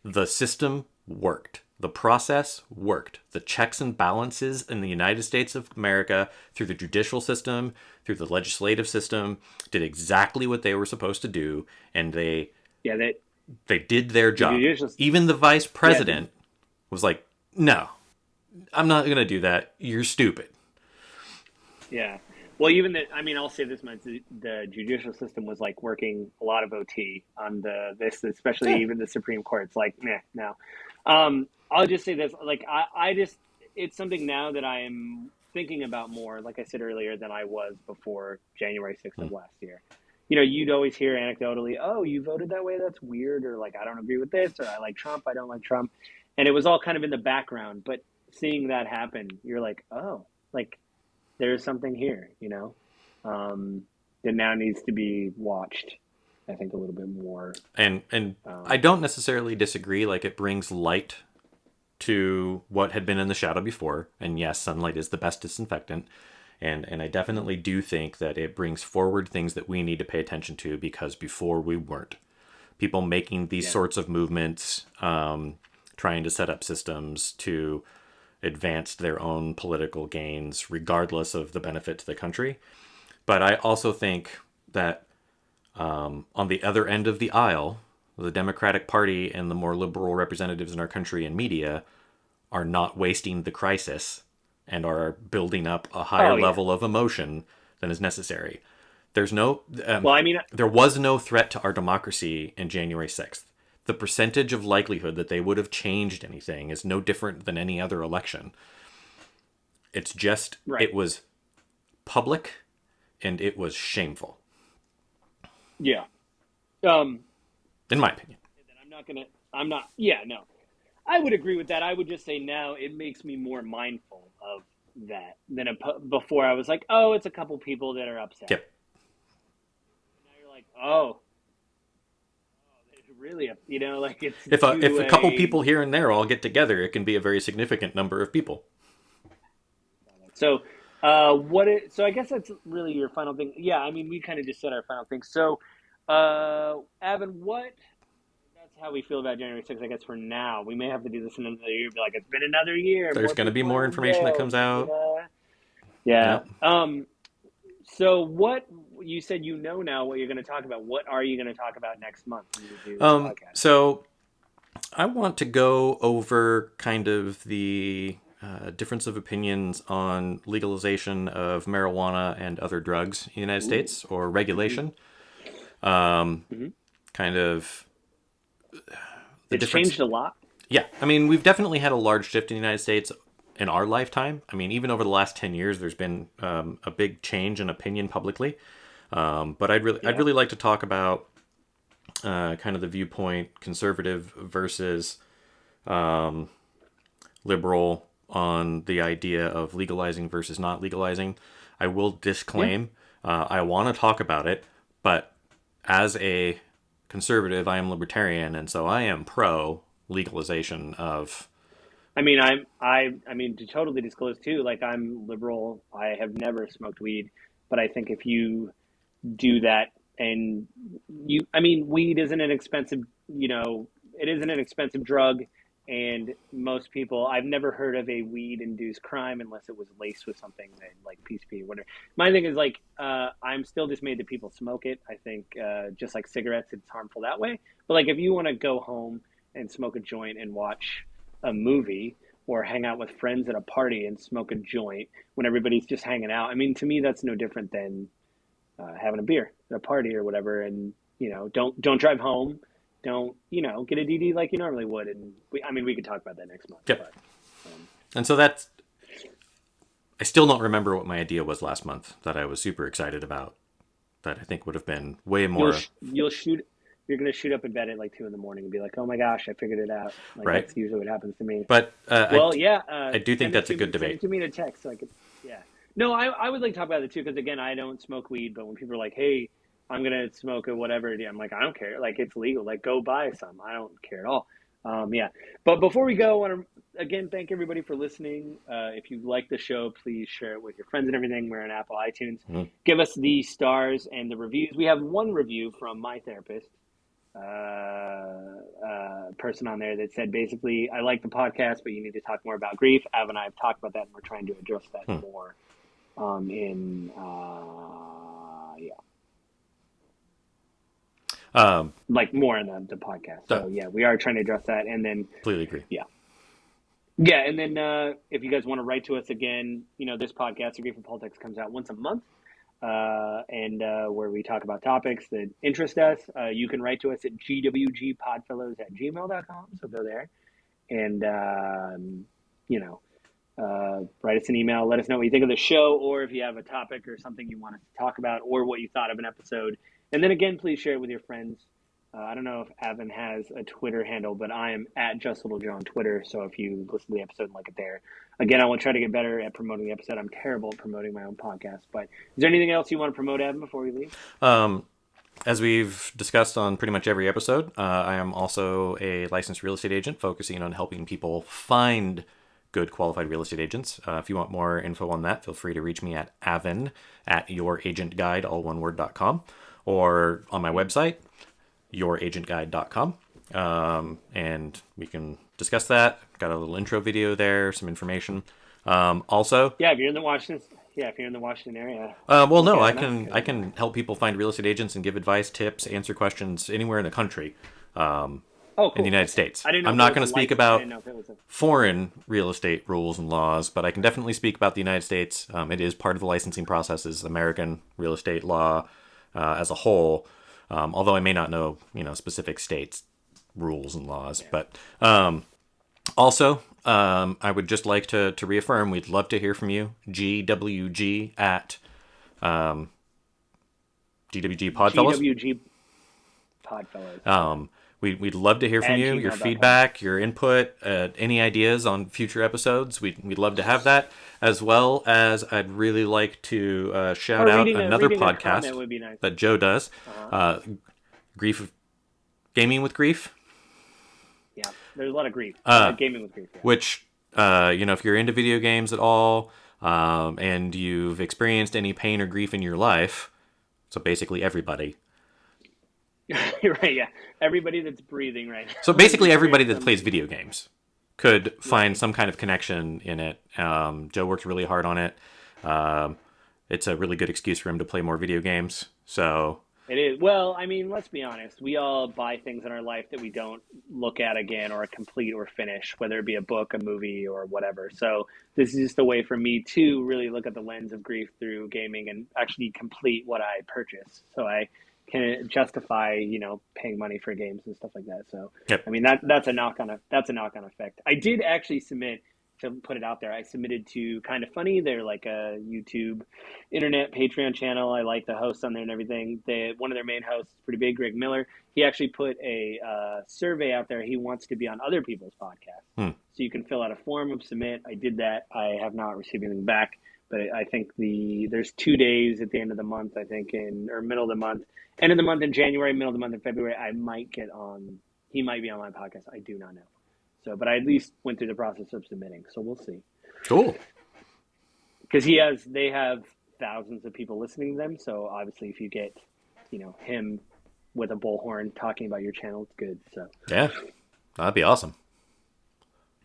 The system worked. The process worked. The checks and balances in the United States of America, through the judicial system, through the legislative system, did exactly what they were supposed to do, and Yeah, that they did their the job. judicial. Even the vice Yeah, president was like, "No, I'm not going to do that. You're stupid." yeah. Well, even that. I mean, I'll say this much: the judicial system was, like, working a lot of OT on this, especially Yeah. even the Supreme Court. It's like, nah, no. I'll just say this: like, I just, it's something now that I am thinking about more, like I said earlier, than I was before January 6th of last year. You'd always hear anecdotally, "Oh, you voted that way? That's weird," or like, "I don't agree with this," or "I like Trump, I don't like Trump," and it was all kind of in the background. But seeing that happen, you're like, oh, like, there's something here, that now needs to be watched. I think a little bit more. And I Um, don't necessarily disagree. Like, it brings light to what had been in the shadow before. And yes, sunlight is the best disinfectant. And I definitely do think that it brings forward things that we need to pay attention to, because before we weren't. People making these yeah, sorts of movements, trying to set up systems to advance their own political gains, regardless of the benefit to the country. But I also think that on the other end of the aisle, the Democratic Party and the more liberal representatives in our country and media are not wasting the crisis and are building up a higher Oh, yeah. level of emotion than is necessary. There's no, Well, I mean, there was no threat to our democracy in January 6th. The percentage of likelihood that they would have changed anything is no different than any other election. It's just, right. it was public and it was shameful, Yeah. Um, in my opinion. I'm not gonna. I'm not. Yeah, no. I would agree with that. I would just say now it makes me more mindful of that than before. I was like, oh, it's a couple people that are upset. Yep. Now you're like, oh, it's really, like it's If to a couple people here and there all get together, it can be a very significant number of people. So, so I guess that's really your final thing. Yeah, I mean, we kind of just said our final thing. So, Avin, that's how we feel about January 6th, I guess, for now. We may have to do this in another year, be like, it's been another year. There's More going to be people more are in information that jail. comes out. Yeah. Yep. So what you said, now what you're going to talk about. What are you going to talk about next month when you do this podcast? So I want to go over kind of the difference of opinions on legalization of marijuana and other drugs in the United States, or regulation. Mm-hmm. Kind of the It's difference. changed a lot. Yeah, I mean, we've definitely had a large shift in the United States in our lifetime. I mean, even over the last 10 years, there's been a big change in opinion publicly. But I'd really like to talk about kind of the viewpoint, conservative versus liberal, on the idea of legalizing versus not legalizing. I will disclaim, I want to talk about it, but as a conservative, I am libertarian, and so I am pro legalization of. I mean, I mean, to totally disclose too, like I'm liberal. I have never smoked weed, but I think if you do that and I mean, weed isn't an expensive, it isn't an expensive drug. And most people, I've never heard of a weed induced crime unless it was laced with something that, like PCP or whatever. My thing is like, I'm still dismayed that people smoke it. I think, just like cigarettes, it's harmful that way. But like, if you want to go home and smoke a joint and watch a movie, or hang out with friends at a party and smoke a joint when everybody's just hanging out, I mean, to me, that's no different than having a beer at a party or whatever. And don't drive home, don't get a DD like you normally would. And we could talk about that next month. Yep. But, and so that's, I still don't remember what my idea was last month that I was super excited about, that I think would have been way more. You're going to shoot up in bed at like 2 a.m. and be like, oh my gosh, I figured it out. Like, right. That's usually what happens to me. But I do think that's a good debate. Send it to me in a text so I could, yeah. No, I would like to talk about it too, because again, I don't smoke weed, but when people are like, hey, I'm going to smoke it, whatever, I'm like, I don't care. Like, it's legal. Like, go buy some. I don't care at all. Yeah. But before we go, I want to, again, thank everybody for listening. If you like the show, please share it with your friends and everything. We're on Apple iTunes. Mm-hmm. Give us the stars and the reviews. We have one review from my therapist, person on there that said, basically, I like the podcast, but you need to talk more about grief. Av and I have talked about that, and we're trying to address that more like more in the podcast. So yeah, we are trying to address that. And then completely agree. Yeah. And then if you guys want to write to us again, this podcast, The Grief of Politics, comes out once a month. And where we talk about topics that interest us. You can write to us at gwgpodfellows@gmail.com. So go there and, write us an email. Let us know what you think of the show, or if you have a topic or something you want us to talk about, or what you thought of an episode. And then again, please share it with your friends. I don't know if Avin has a Twitter handle, but I am at JustLittleJoe on Twitter. So if you listen to the episode and like it there, again, I will try to get better at promoting the episode. I'm terrible at promoting my own podcast. But is there anything else you want to promote, Avin, before we leave? As we've discussed on pretty much every episode, I am also a licensed real estate agent focusing on helping people find good qualified real estate agents. If you want more info on that, feel free to reach me at avin@youragentguide, all one word.com, or on my website, youragentguide.com, and we can discuss that. Got a little intro video there, some information. Also, if you're in the Washington area. I can help people find real estate agents and give advice, tips, answer questions anywhere in the country. Oh, in the cool. United States. I didn't know I'm if it not was going a to speak license. I about didn't know if it was a... foreign real estate rules and laws, but I can definitely speak about the United States. It is part of the licensing process, is American real estate law as a whole. Although I may not know, specific states' rules and laws, Yeah. but also, I would just like to reaffirm we'd love to hear from you. GWG at GWG Podfellows. GWG Podfellows. We'd love to hear from At you, your gmail.com. feedback, your input, any ideas on future episodes. We'd love to have that, as well as I'd really like to shout out another reading a comment podcast would be nice. that Joe does, Gaming with Grief. Yeah, there's a lot of grief. Gaming with grief. Yeah. Which, if you're into video games at all, and you've experienced any pain or grief in your life, so basically everybody. You're right, yeah. Everybody that's breathing right now. So basically everybody that plays video games could find some kind of connection in it. Joe worked really hard on it. It's a really good excuse for him to play more video games. So it is. Well, I mean, let's be honest. We all buy things in our life that we don't look at again or complete or finish, whether it be a book, a movie, or whatever. So this is just a way for me to really look at the lens of grief through gaming and actually complete what I purchase. So I can justify, paying money for games and stuff like that. So, yep. I mean, that's a knock-on effect. I did actually submit, to put it out there, I submitted to Kind of Funny. They're like a YouTube, internet, Patreon channel. I like the host on there and everything. One of their main hosts is pretty big, Greg Miller. He actually put a survey out there. He wants to be on other people's podcasts. So you can fill out a form and submit. I did that. I have not received anything back. But I think there's 2 days at the end of the month, I think, or middle of the month. End of the month in January, middle of the month in February, I might get on. He might be on my podcast. I do not know. So, but I at least went through the process of submitting. So we'll see. Cool. Because they have thousands of people listening to them. So obviously, if you get, him with a bullhorn talking about your channel, it's good. So yeah, that'd be awesome.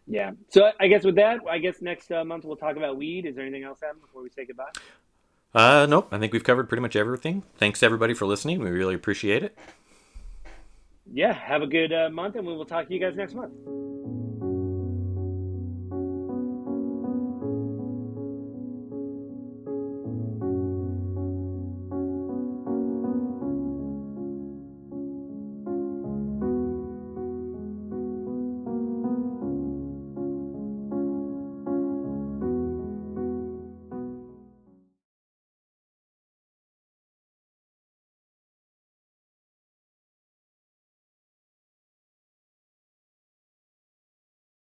Yeah. So I guess with that, next month we'll talk about weed. Is there anything else, Adam, before we say goodbye? Nope. I think we've covered pretty much everything. Thanks everybody for listening. We really appreciate it. Yeah. Have a good month, and we will talk to you guys next month.